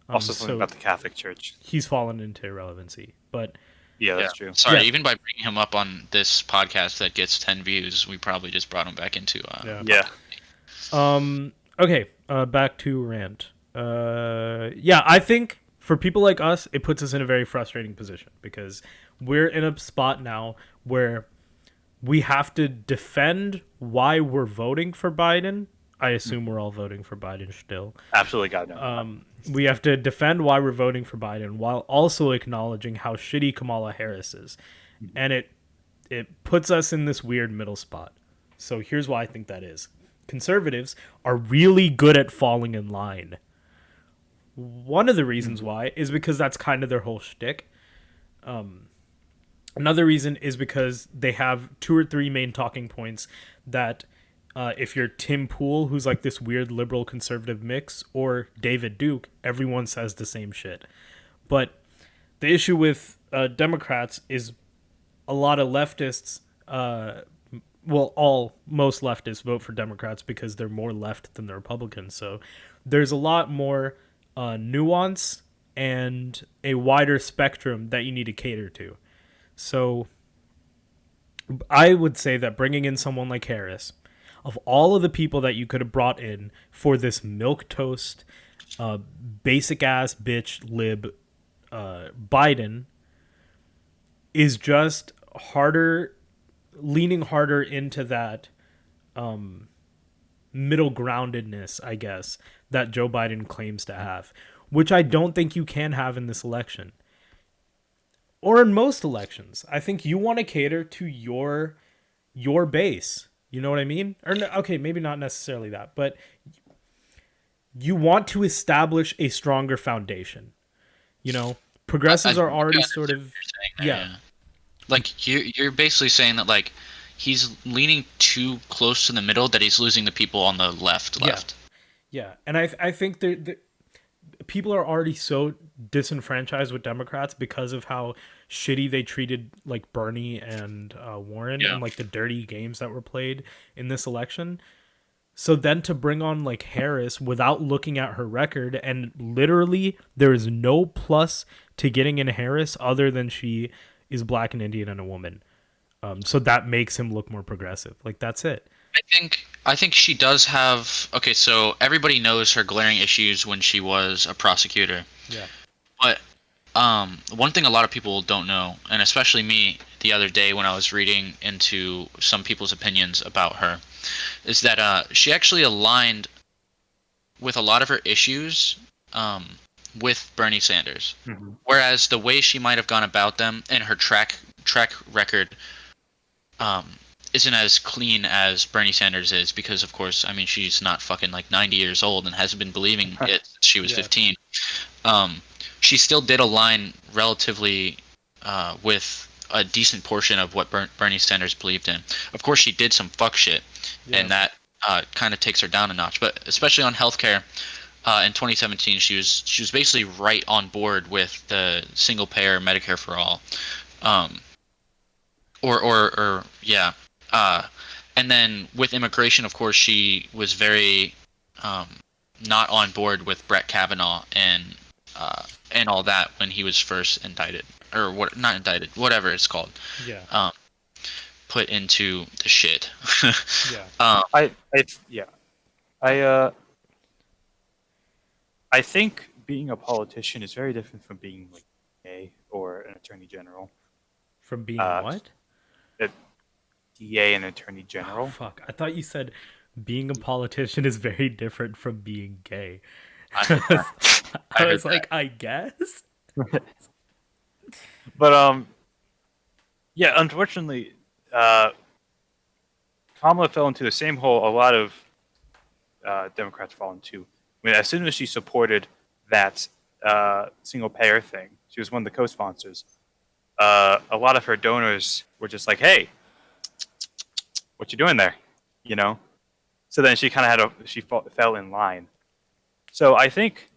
Also something about the Catholic Church. He's fallen into irrelevancy, but. Yeah, that's true. Sorry, Yeah. even by bringing him up on this podcast that gets 10 views, we probably just brought him back into. Yeah. Okay. Back to rant. Yeah, I think for people like us, it puts us in a very frustrating position because we're in a spot now where we have to defend why we're voting for Biden. I assume we're all voting for Biden still. Absolutely, God no. We have to defend why we're voting for Biden while also acknowledging how shitty Kamala Harris is. And it puts us in this weird middle spot. So here's why I think that is. Conservatives are really good at falling in line. One of the reasons why is because that's kind of their whole shtick. Another reason is because they have 2 or 3 main talking points that if you're Tim Pool, who's like this weird liberal conservative mix, or David Duke, everyone says the same shit. But the issue with Democrats is a lot of leftists, most leftists vote for Democrats because they're more left than the Republicans. So there's a lot more nuance and a wider spectrum that you need to cater to. So I would say that bringing in someone like Harris, of all of the people that you could have brought in for this milquetoast, basic ass bitch lib Biden, is just leaning harder into that middle groundedness, I guess, that Joe Biden claims to have, which I don't think you can have in this election. Or in most elections. I think you want to cater to your base. You know what I mean? Or okay, maybe not necessarily that, but you want to establish a stronger foundation. You know, progressives are already sort of yeah. Like you're basically saying that like he's leaning too close to the middle, that he's losing the people on the left. Yeah. And I think people are already so disenfranchised with Democrats because of how shitty they treated like Bernie and Warren, and like the dirty games that were played in this election. So then to bring on like Harris without looking at her record, and literally there is no plus to getting in Harris other than she is black and Indian and a woman. So that makes him look more progressive. Like, that's it. I think she does have. Okay, so everybody knows her glaring issues when she was a prosecutor. Yeah. But one thing a lot of people don't know, and especially me the other day when I was reading into some people's opinions about her, is that she actually aligned with a lot of her issues with Bernie Sanders. Mm-hmm. Whereas the way she might have gone about them and her track record isn't as clean as Bernie Sanders is, because of course, I mean, she's not fucking like 90 years old and hasn't been believing it since she was 15. She still did align relatively with a decent portion of what Bernie Sanders believed in. Of course, she did some fuck shit, and that kind of takes her down a notch. But especially on healthcare, in 2017, she was basically right on board with the single payer Medicare for all, and then with immigration, of course, she was very not on board with Brett Kavanaugh and all that when he was first indicted, or what? Not indicted, whatever it's called. Yeah. Put into the shit. I think being a politician is very different from being like a or an attorney general. From being what? A DA and attorney general. Oh, fuck. I thought you said being a politician is very different from being gay. I was like, I guess. But yeah, unfortunately, Kamala fell into the same hole a lot of Democrats fall into. I mean, as soon as she supported that single payer thing, she was one of the co-sponsors. A lot of her donors were just like, "Hey, what you doing there?" You know. So then she kind of fell in line. So I think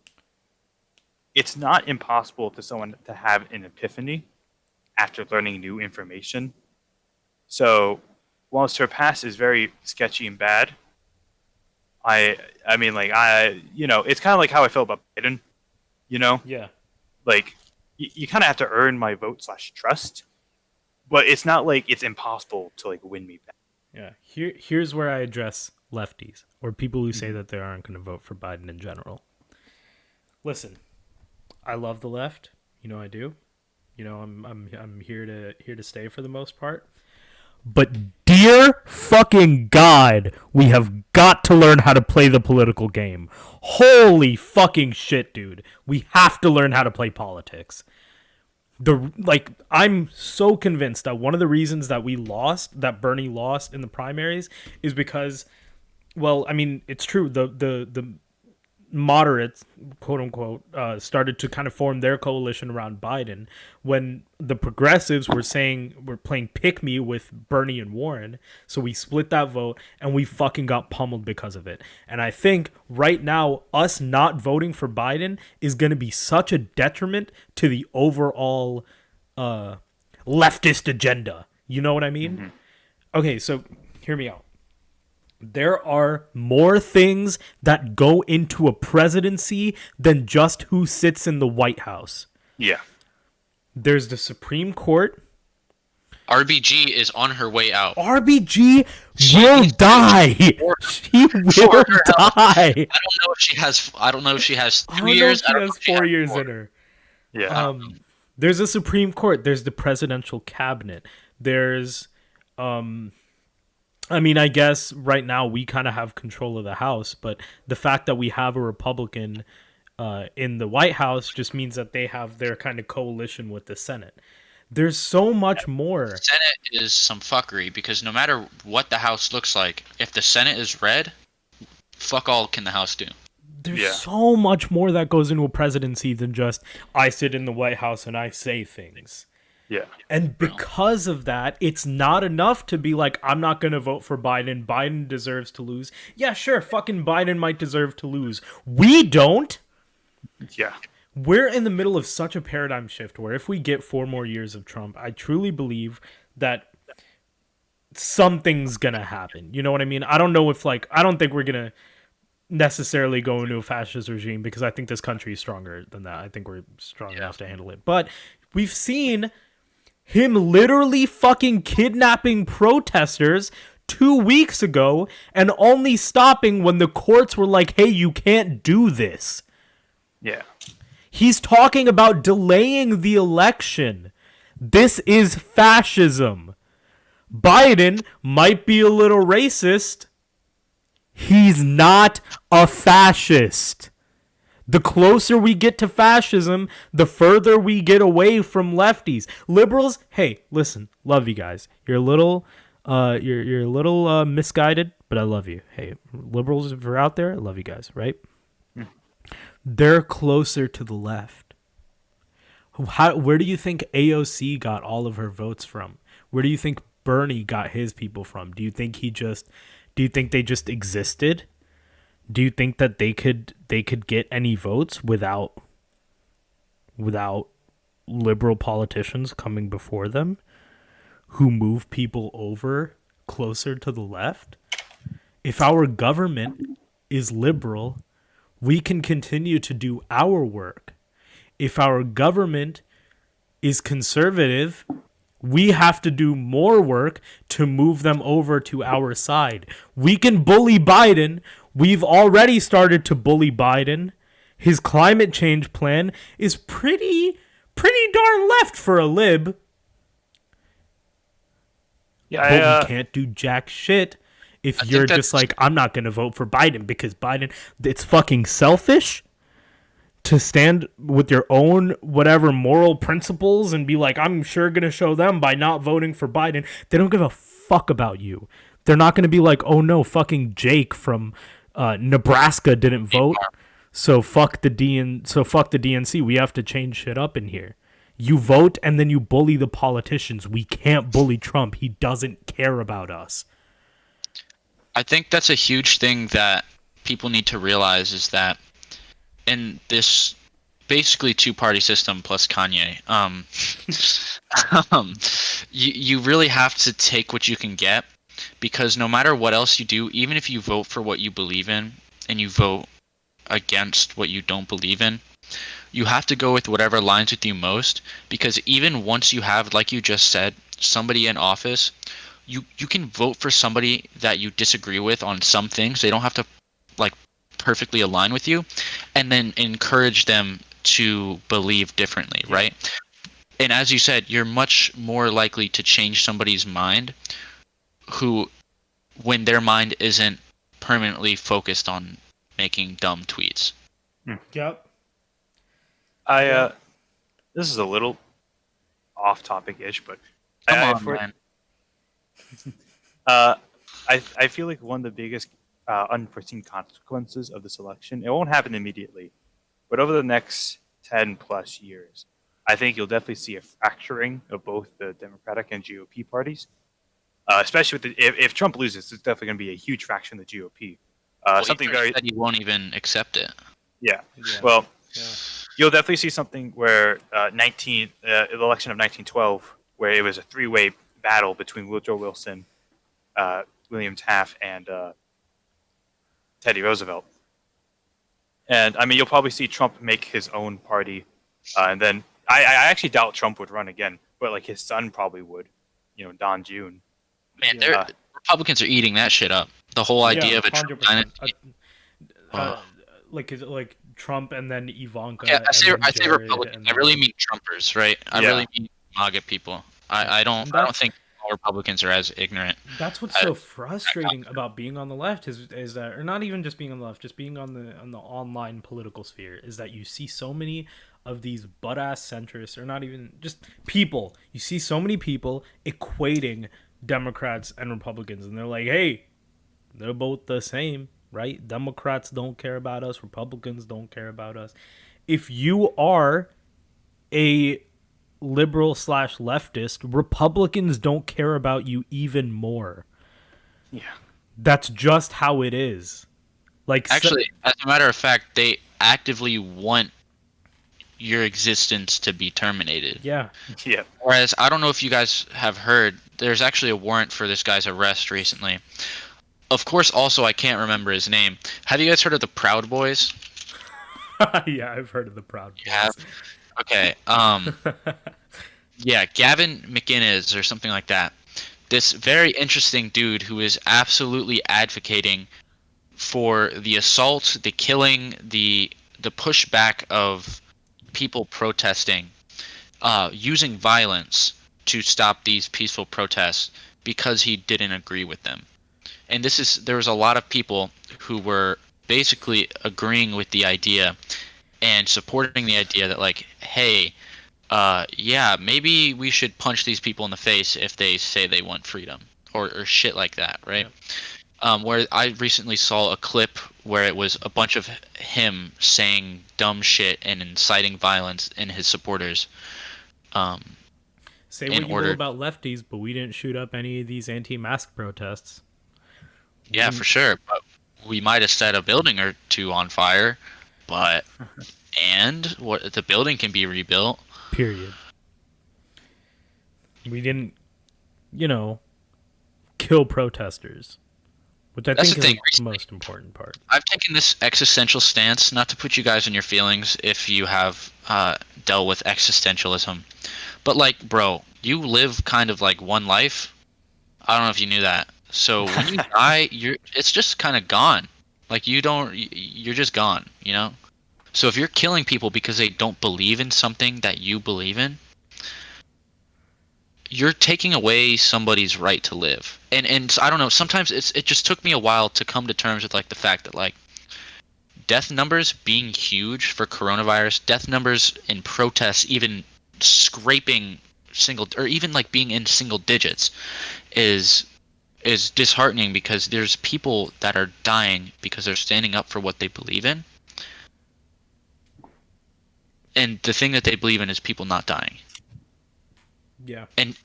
it's not impossible to someone to have an epiphany after learning new information. So whilst her past is very sketchy and bad, I mean, like, it's kind of like how I feel about Biden, you know? Yeah. Like, you kind of have to earn my vote / trust, but it's not like it's impossible to, like, win me back. Yeah. Here's where I address lefties, or people who say that they aren't going to vote for Biden in general. Listen, I love the left. You know I do. You know, I'm here to stay for the most part. But dear fucking God, we have got to learn how to play the political game. Holy fucking shit, dude. We have to learn how to play politics. I'm so convinced that one of the reasons that Bernie lost in the primaries is because, well, I mean, it's true. The moderates, quote unquote, started to kind of form their coalition around Biden, when the progressives were saying we're playing pick me with Bernie and Warren. So we split that vote and we fucking got pummeled because of it. And I think right now, us not voting for Biden is going to be such a detriment to the overall leftist agenda. You know what I mean? Mm-hmm. Okay, so hear me out. There are more things that go into a presidency than just who sits in the White House. Yeah. There's the Supreme Court. RBG is on her way out. RBG will die. She will die. I don't know if she has 2 years. I don't know if she has 4 years in her. Yeah. There's a Supreme Court. There's the presidential cabinet. There's I mean, I guess right now we kind of have control of the House, but the fact that we have a Republican in the White House just means that they have their kind of coalition with the Senate. There's so much more. The Senate is some fuckery, because no matter what the House looks like, if the Senate is red, fuck all can the House do. There's so much more that goes into a presidency than just I sit in the White House and I say things. Yeah. And because of that, it's not enough to be like, I'm not going to vote for Biden. Biden deserves to lose. Yeah, sure, fucking Biden might deserve to lose. We don't. Yeah. We're in the middle of such a paradigm shift where if we get 4 more years of Trump, I truly believe that something's going to happen. You know what I mean? I don't know if, like, I don't think we're going to necessarily go into a fascist regime, because I think this country is stronger than that. I think we're strong enough to handle it. But we've seen him literally fucking kidnapping protesters 2 weeks ago and only stopping when the courts were like, hey, you can't do this. Yeah. He's talking about delaying the election. This is fascism. Biden might be a little racist. He's not a fascist. The closer we get to fascism, the further we get away from lefties. Liberals, hey, listen, love you guys. You're a little, misguided, but I love you. Hey, liberals, if you're out there, I love you guys, right? They're closer to the left. Where do you think AOC got all of her votes from? Where do you think Bernie got his people from? Do you think they just existed? Do you think that they could get any votes without liberal politicians coming before them who move people over closer to the left? If our government is liberal, we can continue to do our work. If our government is conservative, we have to do more work to move them over to our side. We can bully Biden. We've already started to bully Biden. His climate change plan is pretty darn left for a lib. Yeah, but we can't do jack shit if you're just like, I'm not going to vote for Biden because Biden, it's fucking selfish to stand with your own whatever moral principles and be like, I'm sure going to show them by not voting for Biden. They don't give a fuck about you. They're not going to be like, oh no, fucking Jake from Nebraska didn't vote, so fuck the DNC. We have to change shit up in here. You vote and then you bully the politicians. We can't bully Trump. He doesn't care about us. I think that's a huge thing that people need to realize, is that in this basically 2-party system plus Kanye, you really have to take what you can get, because no matter what else you do, even if you vote for what you believe in and you vote against what you don't believe in, you have to go with whatever aligns with you most, because even once you have, like you just said, somebody in office, you can vote for somebody that you disagree with on some things. They don't have to like perfectly align with you, and then encourage them to believe differently, right? And as you said, you're much more likely to change somebody's mind who, when their mind isn't permanently focused on making dumb tweets. Yep. This is a little off topic-ish, but Come on, man. I feel like one of the biggest unforeseen consequences of this election. It won't happen immediately, but over the next 10 plus years, I think you'll definitely see a fracturing of both the Democratic and GOP parties. Especially with if Trump loses, it's definitely going to be a huge fraction of the GOP. Well, Something he very said he won't even accept it. yeah. Yeah. Well, Yeah. you'll definitely see something where the election of 1912, where it was a three-way battle between Woodrow Wilson, William Taft, and Teddy Roosevelt. And I mean, you'll probably see Trump make his own party, and then I actually doubt Trump would run again, but like his son probably would, Don June. Man, Yeah. Republicans are eating that shit up. The whole idea of a Trump 100%. dynasty. Is it like Trump and then Ivanka? Yeah, and then I say Jared Republicans. and I then- really mean Trumpers, right? I Yeah. really mean MAGA people. I don't think all Republicans are as ignorant. That's what's so frustrating about being on the left is that, or not even just being on the left, just being on the online political sphere, is that you see so many of these butt ass centrists, or not even just people. You see so many people equating Democrats and Republicans, and they're like, hey, they're both the same, right? Democrats don't care about us, Republicans don't care about us. If you are a liberal / leftist, Republicans don't care about you even more. Yeah. That's just how it is. Like, Actually, as a matter of fact, they actively want your existence to be terminated. yeah. Yeah. Whereas, I don't know if you guys have heard, there's actually a warrant for this guy's arrest recently. Of course, also, I can't remember his name. Have you guys heard of the Proud Boys? Yeah, I've heard of the Proud Boys. You have? Okay. Yeah, Gavin McInnes or something like that. This very interesting dude who is absolutely advocating for the assault, the killing, the pushback of people protesting, using violence to stop these peaceful protests because he didn't agree with them. And there was a lot of people who were basically agreeing with the idea and supporting the idea that, like, hey, yeah, maybe we should punch these people in the face if they say they want freedom or shit like that, right? Yeah. Where I recently saw a clip where it was a bunch of him saying dumb shit and inciting violence in his supporters. Say what you will about lefties, but we didn't shoot up any of these anti-mask protests. Yeah, for sure. But we might have set a building or two on fire, but the building can be rebuilt. Period. We didn't, kill protesters, which I think is the most important part. I've taken this existential stance, not to put you guys in your feelings if you have dealt with existentialism, but like, bro, you live kind of like one life. I don't know if you knew that. So when you die, it's just kind of gone. Like you're just gone, So if you're killing people because they don't believe in something that you believe in, you're taking away somebody's right to live. And I don't know, sometimes it just took me a while to come to terms with like the fact that like death numbers being huge for coronavirus, death numbers in protests even scraping or even like being in single digits is disheartening, because there's people that are dying because they're standing up for what they believe in. And the thing that they believe in is people not dying. Yeah. And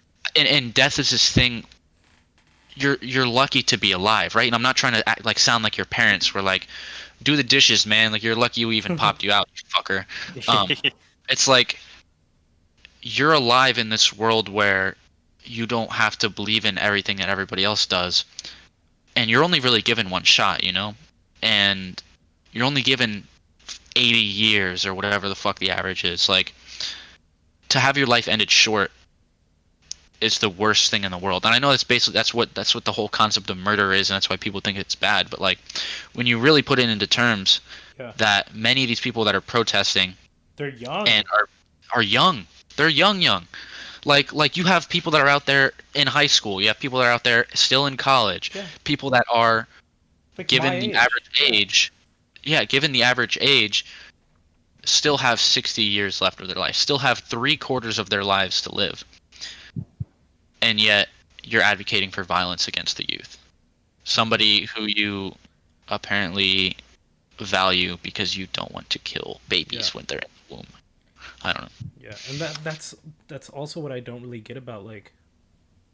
death is this thing. You're lucky to be alive, right? And I'm not trying to sound like your parents were like, do the dishes, man. Like, you're lucky we even popped you out, you fucker. It's like you're alive in this world where you don't have to believe in everything that everybody else does. And you're only really given one shot, And you're only given 80 years or whatever the fuck the average is. Like, to have your life ended short is the worst thing in the world. And I know that's what the whole concept of murder is, and that's why people think it's bad. But like, when you really put it into terms, that many of these people that are protesting, they're young and are young. They're young. Like you have people that are out there in high school. You have people that are out there still in college. Yeah. People that are like given the average age. Yeah, given the average age, still have 60 years left of their life. Still have 3/4 of their lives to live. And yet you're advocating for violence against the youth. Somebody who you apparently value because you don't want to kill babies when they're in the womb. I don't know. Yeah, and that's also what I don't really get about like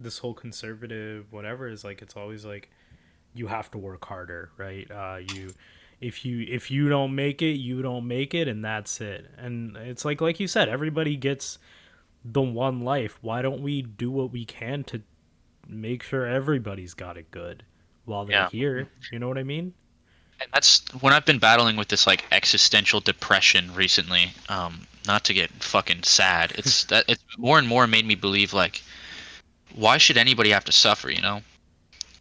this whole conservative whatever is like it's always like you have to work harder, right? You if you don't make it, you don't make it, and that's it. And it's like you said, everybody gets the one life. Why don't we do what we can to make sure everybody's got it good while they're here? You know what I mean? And that's when I've been battling with this like existential depression recently. Not to get fucking sad. It's that it's more and more made me believe like, why should anybody have to suffer? You know.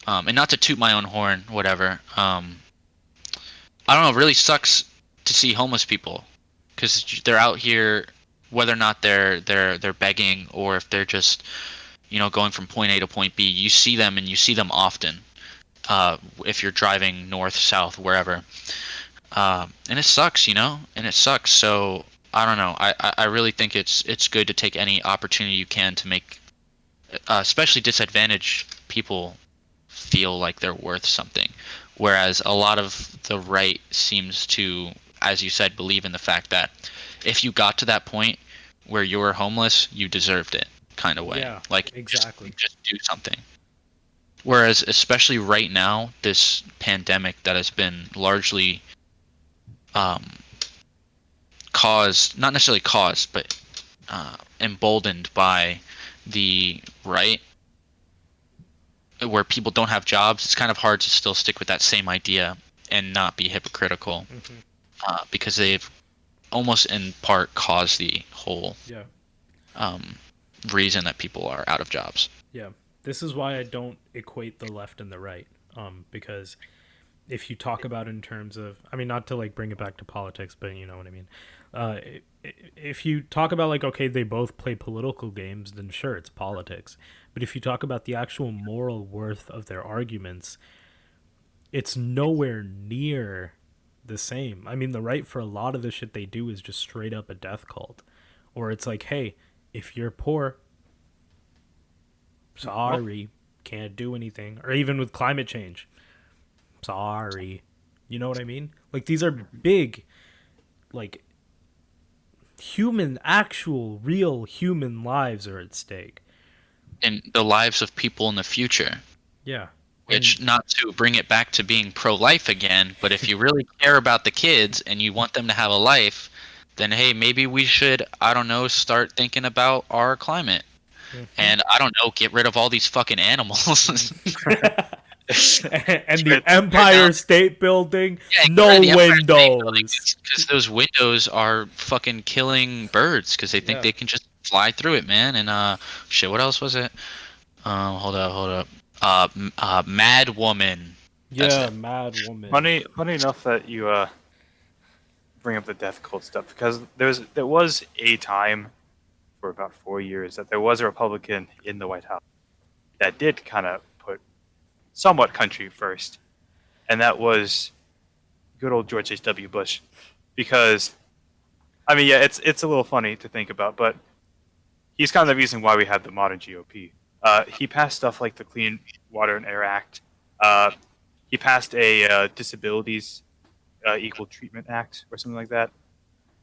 And not to toot my own horn, whatever. I don't know. It really sucks to see homeless people because they're out here, whether or not they're begging or if they're just, going from point A to point B. You see them and you see them often. If you're driving north, south, wherever, and it sucks, and it sucks. So I don't know. I really think it's good to take any opportunity you can to make, especially disadvantaged people, feel like they're worth something. Whereas a lot of the right seems to, as you said, believe in the fact that if you got to that point where you were homeless, you deserved it, kind of way. Yeah, like exactly. just do something. Whereas, especially right now, this pandemic that has been largely caused, not necessarily caused, but emboldened by the right, where people don't have jobs, it's kind of hard to still stick with that same idea and not be hypocritical, because they've almost in part caused the whole reason that people are out of jobs. Yeah. This is why I don't equate the left and the right, because if you talk about it in terms of, I mean, not to like bring it back to politics, but you know what I mean. If you talk about like, okay, they both play political games, then sure, it's politics. But if you talk about the actual moral worth of their arguments, it's nowhere near the same. I mean, the right for a lot of the shit they do is just straight up a death cult, or it's like, hey, if you're poor, sorry, can't do anything. Or even with climate change, sorry. You know what I mean? Like, these are big, like, actual real human lives are at stake, and the lives of people in the future. Yeah. Which, not to bring it back to being pro-life again, but if you really care about the kids and you want them to have a life, then hey, maybe we should, I don't know, start thinking about our climate. And I don't know, get rid of all these fucking animals. And the Empire State Building, no windows. Because those windows are fucking killing birds because they think they can just fly through it, man. And shit, what else was it? Hold up. Mad Woman. Yeah, Mad Woman. Funny enough that you bring up the death cult stuff, because there was a time for about 4 years that there was a Republican in the White House that did kind of put somewhat country first, and that was good old George H.W. Bush. Because, I mean, yeah, it's a little funny to think about, but he's kind of the reason why we have the modern GOP. He passed stuff like the Clean Water and Air Act. He passed a Disabilities Equal Treatment Act or something like that,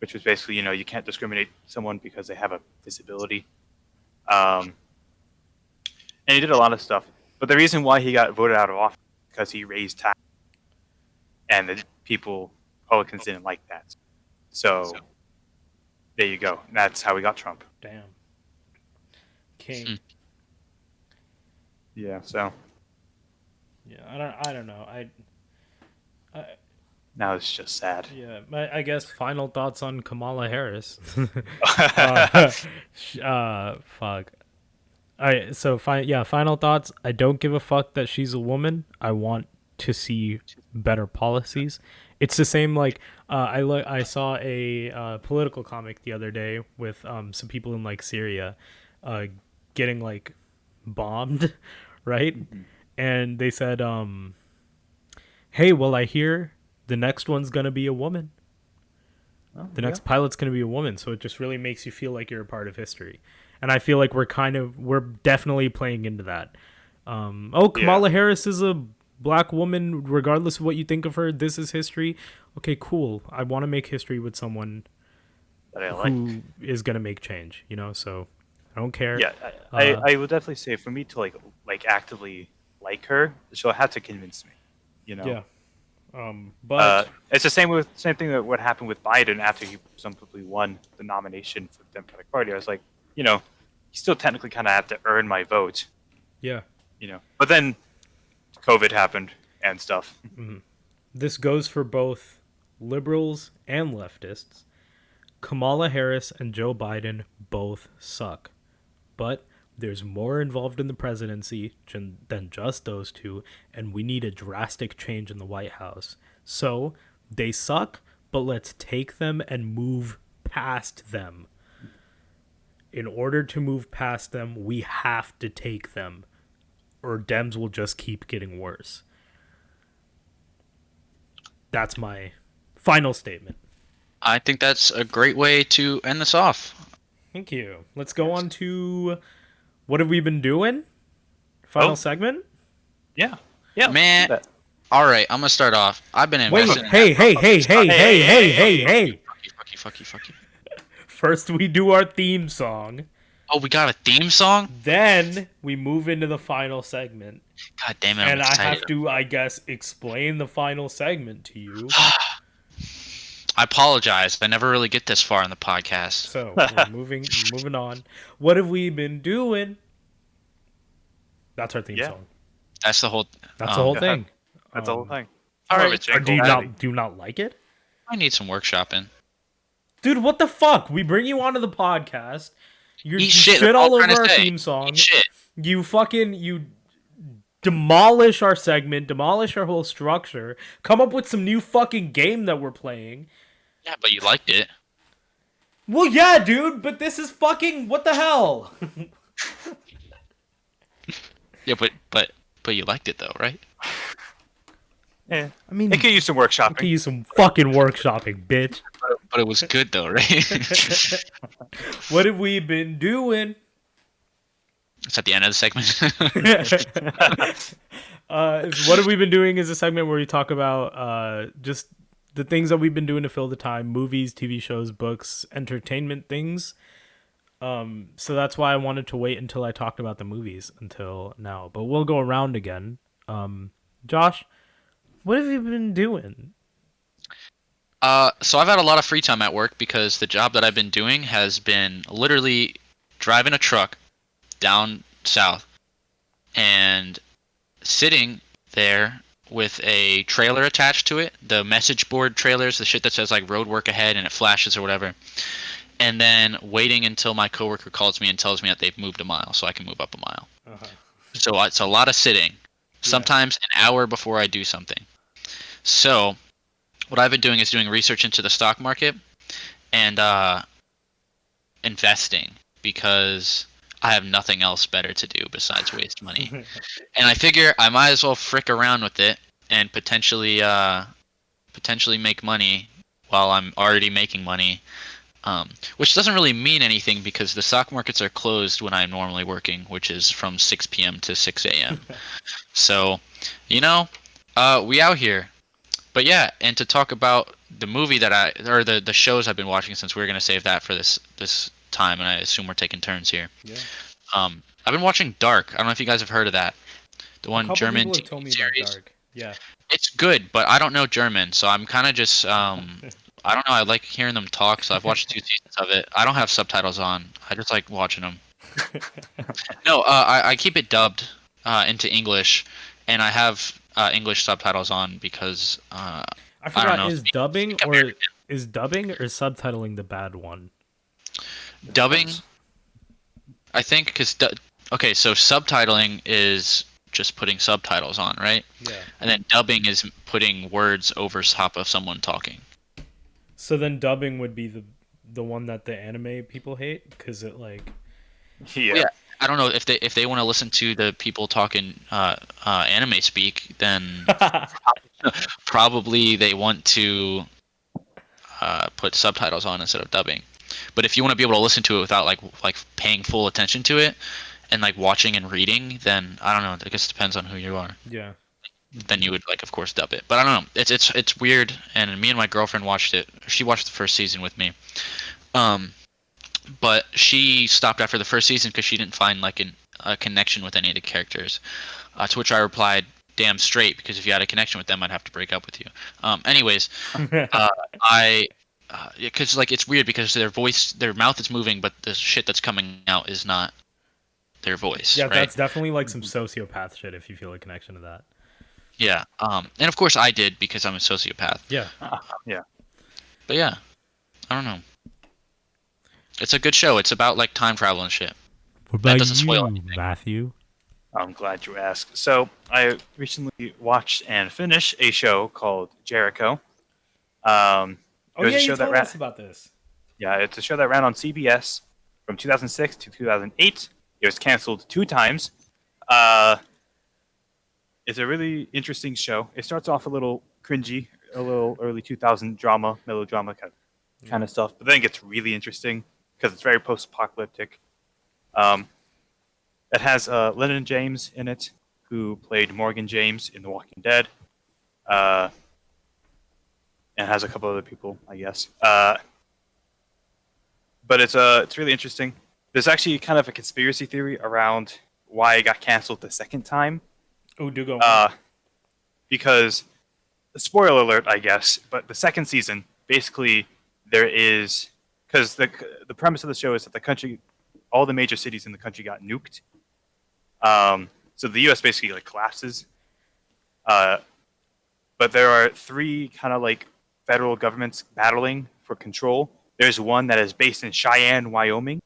which was basically, you can't discriminate someone because they have a disability. And he did a lot of stuff. But the reason why he got voted out of office is because he raised taxes. And the Republicans didn't like that. So there you go. And that's how we got Trump. Damn. King. Yeah, so. Yeah, I don't know. Now it's just sad. Yeah, I guess final thoughts on Kamala Harris. Fuck. Alright, so final thoughts. I don't give a fuck that she's a woman. I want to see better policies. It's the same like I saw a political comic the other day with some people in like Syria getting like bombed, right? And they said hey, well, I hear the next one's going to be a woman. The next pilot's going to be a woman. So it just really makes you feel like you're a part of history. And I feel like we're definitely playing into that. Kamala Harris is a black woman, regardless of what you think of her, this is history. Okay, cool. I want to make history with someone That I like. who is gonna make change. So I don't care. Yeah, I would definitely say for me to like actively like her, she'll have to convince me. Yeah. But It's the same thing that what happened with Biden after he presumably won the nomination for the Democratic Party. I was like, you still technically kind of have to earn my vote. yeah, But then COVID happened and stuff. this goes for both liberals and leftists. Kamala Harris and Joe Biden both suck. But there's more involved in the presidency than just those two, and we need a drastic change in the White House. So, they suck, but let's take them and move past them. In order to move past them, we have to take them, or Dems will just keep getting worse. That's my final statement. I think that's a great way to end this off. Thank you. Let's go on to what have we been doing? Final segment? Yeah. Man, all right, I'm gonna start off. I've been Wait, investing. hey. Fuck you. First we do our theme song. Oh, we got a theme song? Then we move into the final segment. God damn it! I'm And I excited. have to, I guess, explain the final segment to you. I apologize. I never really get this far in the podcast. So, we're moving on. What have we been doing? That's our theme song. That's the whole. That's the whole thing. That's the whole thing. All More of right. a Or jingle. do you not like it? I need some workshopping. Dude, what the fuck? We bring you onto the podcast. You Eat shit shit. That's all all I'm over trying our to say. theme song. Eat shit. You demolish our segment, demolish our whole structure, come up with some new fucking game that we're playing. Yeah, but you liked it. Well, yeah, dude, but this is fucking what the hell? Yeah, but you liked it though, right? Yeah. I mean, It could use some I could workshopping. use some fucking workshopping, bitch. But it was good though, right? What have we been doing? It's at the end of the segment. What have we been doing is a segment where we talk about just the things that we've been doing to fill the time: movies, TV shows, books, entertainment things. So that's why I wanted to wait until I talked about the movies until now. But we'll go around again. Josh, what have you been doing? So I've had a lot of free time at work because the job that I've been doing has been literally driving a truck down south and sitting there with a trailer attached to it, the message board trailers, the shit that says like road work ahead and it flashes or whatever, and then waiting until my coworker calls me and tells me that they've moved a mile so I can move up a mile. So it's a lot of sitting, sometimes an hour before I do something. So what I've been doing is doing research into the stock market and investing because I have nothing else better to do besides waste money. And I figure I might as well frick around with it and potentially make money while I'm already making money, which doesn't really mean anything because the stock markets are closed when I'm normally working, which is from 6 p.m. to 6 a.m. So, we out here. But yeah, and to talk about the movie the shows I've been watching, since we're gonna save that for this time, and I assume we're taking turns here. Yeah. I've been watching Dark. I don't know if you guys have heard of that. The one German people have told me series. about Dark. Yeah. It's good, but I don't know German, so I'm kind of just I don't know. I like hearing them talk, so I've watched 2 seasons of it. I don't have subtitles on. I just like watching them. No, I keep it dubbed into English, and I have English subtitles on because I don't forgot, know. is dubbing or subtitling the bad one? Dubbing, I think, because okay, so subtitling is just putting subtitles on, right? Yeah. And then dubbing is putting words over top of someone talking. So then dubbing would be the one that the anime people hate because it like. Yeah. I don't know if they want to listen to the people talking anime speak, then probably they want to put subtitles on instead of dubbing. But if you want to be able to listen to it without like paying full attention to it and like watching and reading, then I don't know. I guess it depends on who you are. Yeah. then you would like, of course, dub it. But I don't know. It's weird. And me and my girlfriend watched it. She watched the first season with me. Um, but she stopped after the first season because she didn't find like a connection with any of the characters. To which I replied, "Damn straight, because if you had a connection with them, I'd have to break up with you." Anyways, I because like it's weird because their mouth is moving, but the shit that's coming out is not their voice. Yeah, right? that's definitely like some sociopath shit if you feel a connection to that. Yeah. And of course I did because I'm a sociopath. Yeah. Yeah. But yeah, I don't know. It's a good show. It's about like time travel and shit. What That doesn't spoil anything. Matthew? I'm glad you asked. So I recently watched and finished a show called Jericho. Oh It was yeah, a show you that told ran. us about this. Yeah, it's a show that ran on CBS from 2006 to 2008. It was canceled 2 times. It's a really interesting show. It starts off a little cringy, a little early 2000 drama, melodrama kind of stuff, but then it gets really interesting because it's very post-apocalyptic. Um, it has Lennon James in it, who played Morgan James in The Walking Dead, and has a couple other people, I guess. But it's really interesting. There's actually kind of a conspiracy theory around why it got canceled the second time. Oh, do go on. Because, spoiler alert, I guess, but the second season, basically, there is, because the premise of the show is that the country, all the major cities in the country got nuked. So the U.S. basically like collapses. But there are 3 kind of like federal governments battling for control. There's one that is based in Cheyenne, Wyoming,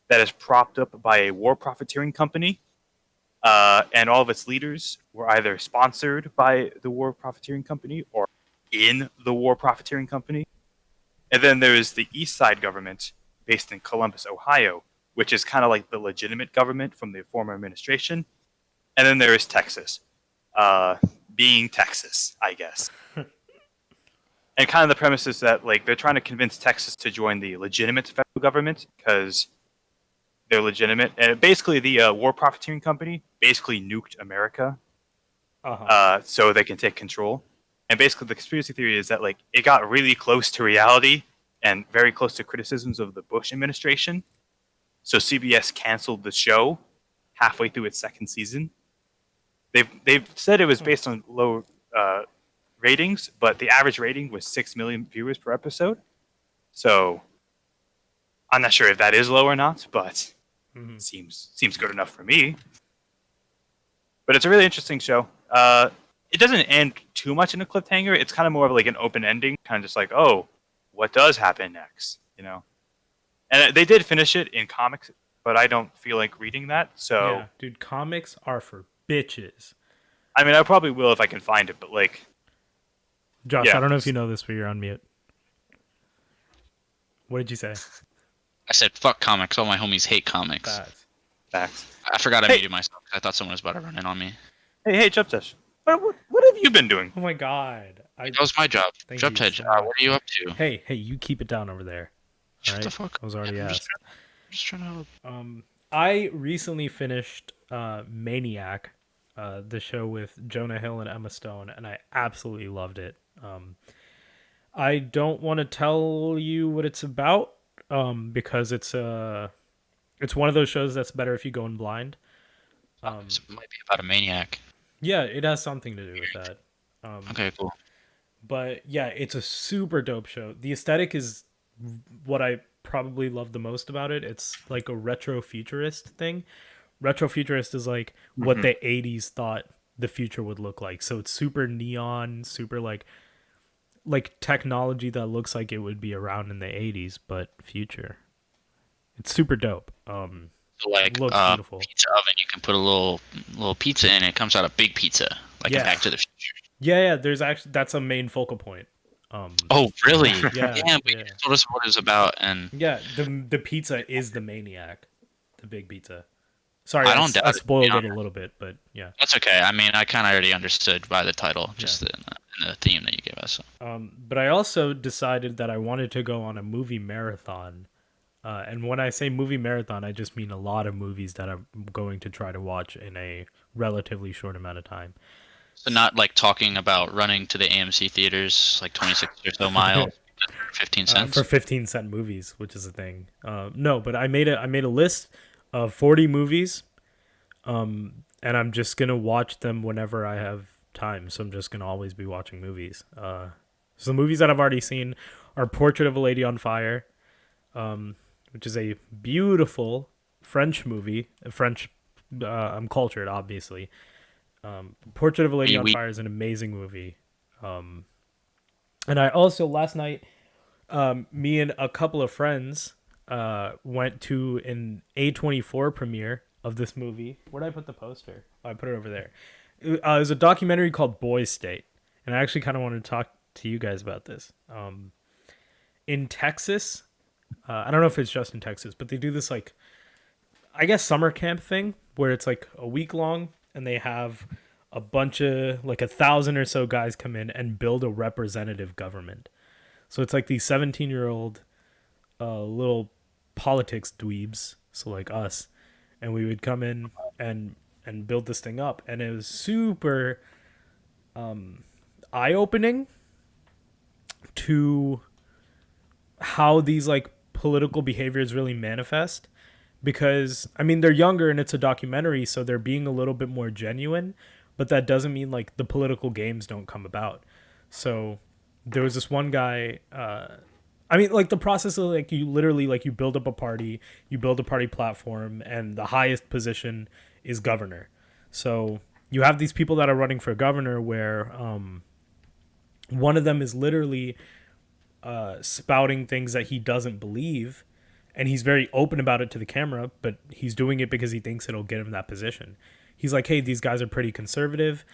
that is propped up by a war profiteering company. And all of its leaders were either sponsored by the war profiteering company or in the war profiteering company. And then there's the East Side government based in Columbus, Ohio, which is kind of like the legitimate government from the former administration. And then there is Texas, being Texas, I guess. And kind of the premise is that like they're trying to convince Texas to join the legitimate federal government because they're legitimate. And basically, the war profiteering company basically nuked America, so they can take control. And basically, the conspiracy theory is that like it got really close to reality and very close to criticisms of the Bush administration. So CBS canceled the show halfway through its second season. They've said it was based on low ratings, but the average rating was 6 million viewers per episode. So I'm not sure if that is low or not, but seems good enough for me. But it's a really interesting show. It doesn't end too much in a cliffhanger. It's kind of more of like an open ending, kind of just like, oh, what does happen next? You know. And they did finish it in comics, but I don't feel like reading that. So, yeah, dude, comics are for bitches. I mean, I probably will if I can find it, but like, Josh, yeah. I don't know if you know this, but you're on mute. What did you say? I said fuck comics. All my homies hate comics. Facts. I forgot I Hey. muted myself 'cause I thought someone was about to run in on me. Hey, Juptej. What have you been doing? Oh my god. That was my job. Thank you Juptej, so what much. are you up to? Hey, you keep it down over there. Shut Alright? the fuck I was already I'm asked. just trying to help. I recently finished Maniac, the show with Jonah Hill and Emma Stone, and I absolutely loved it. I don't want to tell you what it's about, because it's one of those shows that's better if you go in blind. It might be about a maniac. Yeah, it has something to do with that. Okay, cool. But yeah, it's a super dope show. The aesthetic is what I probably love the most about it. It's like a retro futurist thing. Retro futurist is like what the 80s thought the future would look like. So it's super neon, super like technology that looks like it would be around in the 80s but future. It's super dope. So like looks beautiful. pizza oven, you can put a little pizza in it. It comes out a big pizza, like Yeah. in Back to the Future. Yeah, there's actually that's a main focal point. Oh, really? Yeah, Damn, but yeah. you told us what it was about, and Yeah, the pizza is the maniac, the big pizza. Sorry, I don't doubt I it, spoiled yeah. it a little bit, but yeah. that's okay. I mean, I kind of already understood by the title, just in the theme that you gave us. So. But I also decided that I wanted to go on a movie marathon. And when I say movie marathon, I just mean a lot of movies that I'm going to try to watch in a relatively short amount of time. So not like talking about running to the AMC theaters like 26 or so miles for 15 cents. For 15-cent movies, which is a thing. No, but I made a list of 40 movies, and I'm just gonna watch them whenever I have time. So I'm just gonna always be watching movies. So the movies that I've already seen are Portrait of a Lady on Fire, which is a beautiful French movie. French, I'm cultured, obviously. Portrait of a Lady on Fire is an amazing movie. And I also last night, me and a couple of friends went to an A24 premiere of this movie. Where did I put the poster? Oh, I put it over there. It was a documentary called Boys State, and I actually kind of wanted to talk to you guys about this. In Texas, I don't know if it's just in Texas, but they do this like, I guess, summer camp thing where it's like a week long, and they have a bunch of like 1,000 or so guys come in and build a representative government. So it's like these 17-year-old little politics dweebs, so like us, and we would come in and build this thing up, and it was super eye-opening to how these like political behaviors really manifest, because I mean they're younger and it's a documentary, so they're being a little bit more genuine, but that doesn't mean like the political games don't come about. So there was this one guy, I mean, like the process of like you literally like you build up a party, you build a party platform, and the highest position is governor. So you have these people that are running for governor where one of them is literally spouting things that he doesn't believe, and he's very open about it to the camera, but he's doing it because he thinks it'll get him that position. He's like, hey, these guys are pretty conservative,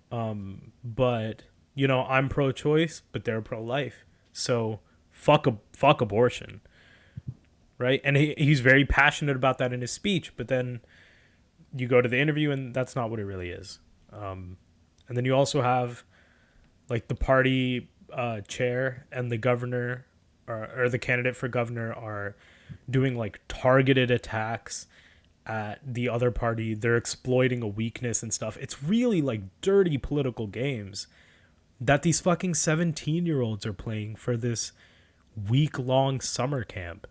but you know, I'm pro-choice, but they're pro-life. So fuck abortion, right? And he's very passionate about that in his speech, but then you go to the interview and that's not what it really is. And then you also have like the party chair and the governor or the candidate for governor are doing like targeted attacks at the other party. They're exploiting a weakness and stuff. It's really like dirty political games that these fucking 17-year-olds are playing for this week-long summer camp.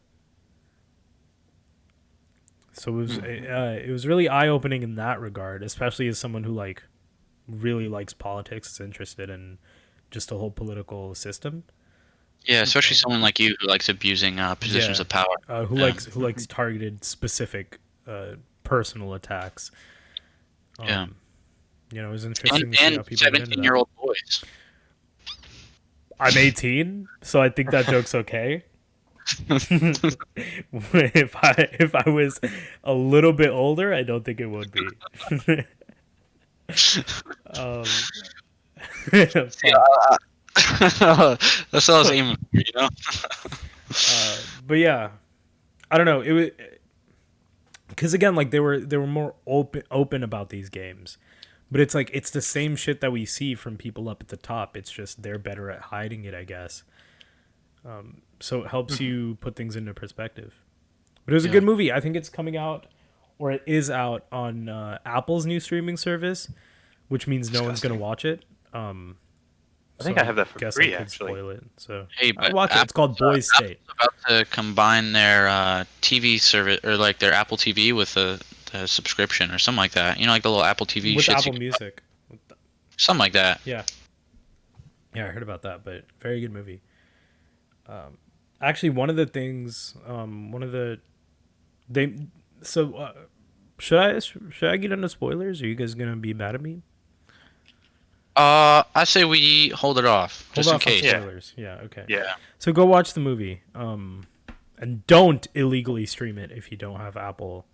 So it was really eye-opening in that regard, especially as someone who like really likes politics, is interested in just the whole political system. Yeah, especially someone like you who likes abusing positions of power. Who likes targeted specific personal attacks. You know, it was interesting to see how people 17-year-old boys. I'm 18, so I think that joke's okay. If I was a little bit older, I don't think it would be. That's all I was aiming for, you know. But yeah, I don't know. It was because again, like they were more open about these games, but it's like it's the same shit that we see from people up at the top. It's just they're better at hiding it, I guess. So it helps you put things into perspective. But it was a good movie. I think it's coming out, or it is out on Apple's new streaming service, which means no one's gonna watch it. I think I have that for free, actually. Spoil it, so Hey, but watch it. It's called Boys State. Apple's about to combine their TV service or like their Apple TV with the subscription or something like that. You know, like the little Apple TV with shits Apple Music. Something like that. Yeah, I heard about that, but very good movie. Actually, one of the things, should I get into spoilers? Are you guys gonna be mad at me? I say we hold it off just in case. Spoilers. Yeah. Okay. Yeah. So go watch the movie. And don't illegally stream it if you don't have Apple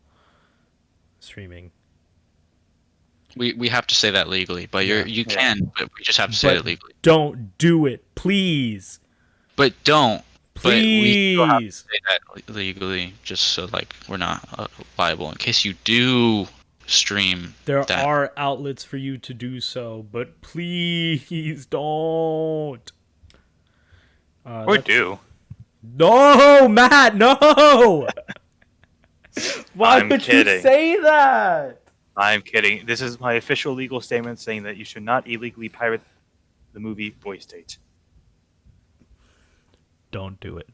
streaming. We have to say that legally, but you can, but we just have to say it legally. Don't do it, please. But don't. Please. But we still have to say that legally, just so like we're not liable in case you do stream. There that. are outlets for you to do so, but please don't. Or do. No, Matt, no. Why would you kidding. say that? I'm kidding. This is my official legal statement saying that you should not illegally pirate the movie Boy State. Don't do it.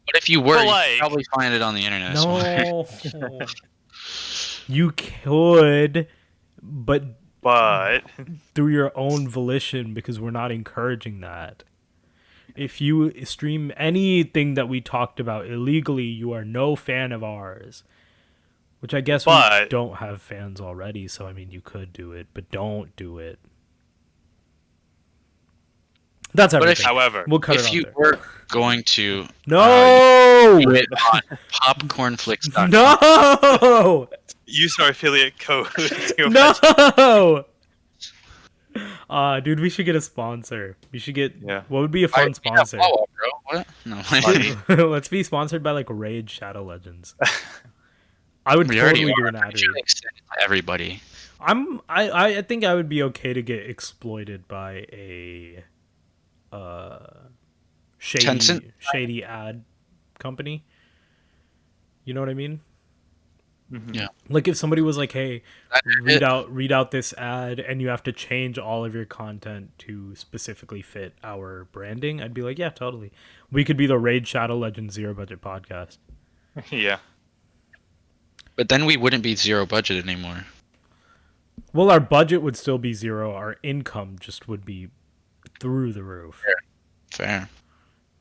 But if you were, But, you like- could probably find it on the internet. somewhere. No. You could, but But through your own volition, because we're not encouraging that. If you stream anything that we talked about illegally, you are no fan of ours. Which I guess we But- don't have fans already, so I mean you could do it, but don't do it. That's But everything. however, We'll cut it if on you there. were going to No! do it on popcornflix.com, No! use our affiliate code. No! Dude, we should get a sponsor. We should get. Yeah. What would be a fun sponsor? bro. What? No. Funny. Let's be sponsored by like Raid Shadow Legends. I would We already totally do are. an ad We should read. extend it to everybody. I think I would be okay to get exploited by a Tencent? shady ad company. You know what I mean? Mhm. Yeah. Like if somebody was like, "Hey, It- read out this ad and you have to change all of your content to specifically fit our branding," I'd be like, "Yeah, totally. We could be the Raid Shadow Legends Zero Budget podcast." Yeah. But then we wouldn't be zero budget anymore. Well, our budget would still be zero. Our income just would be through the roof. Fair.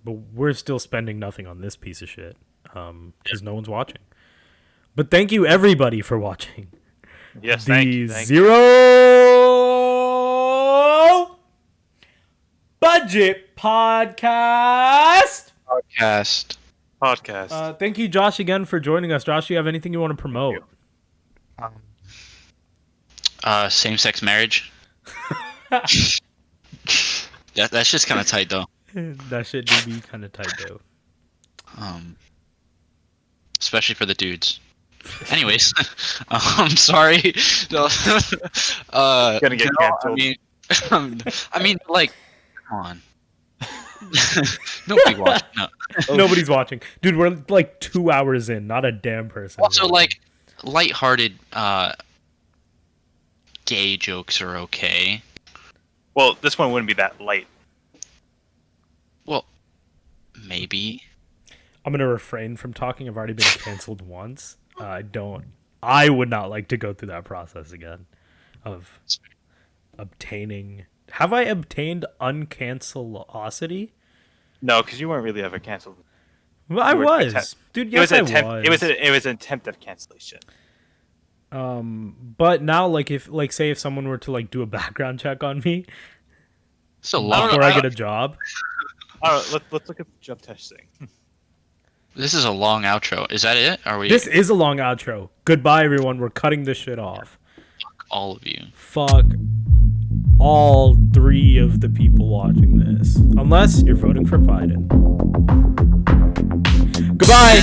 But we're still spending nothing on this piece of shit because no one's watching. But thank you everybody for watching Yes. the Thank you. Thank you. Zero Budget Podcast. Podcast. Thank you, Josh, again for joining us. Josh, you have anything you want to promote? Same-sex marriage. That's just kind of tight, though. That shit do be kind of tight, though. Especially for the dudes. Anyways, I'm sorry. No, Gonna get canceled. I mean, like, come on. Nobody watching. No. Nobody's watching. Dude, we're like 2 hours in. Not a damn person. Also, watching. like, lighthearted gay jokes are okay. Well, this one wouldn't be that light. Well, maybe. I'm going to refrain from talking. I've already been canceled once. I would not like to go through that process again of obtaining. Have I obtained uncancelosity? No, because you weren't really ever canceled. Well, I You were was. attempt- Dude, It yes, was an I attempt. was. It was an attempt at cancellation. But now, like, say if someone were to, like, do a background check on me It's a long. before I get a job. All right, let's look at Juptej Singh. This is a long outro. Is that it? Are we? This is a long outro. Goodbye, everyone. We're cutting this shit off. All of you. Fuck all 3 of the people watching this. Unless you're voting for Biden. Goodbye!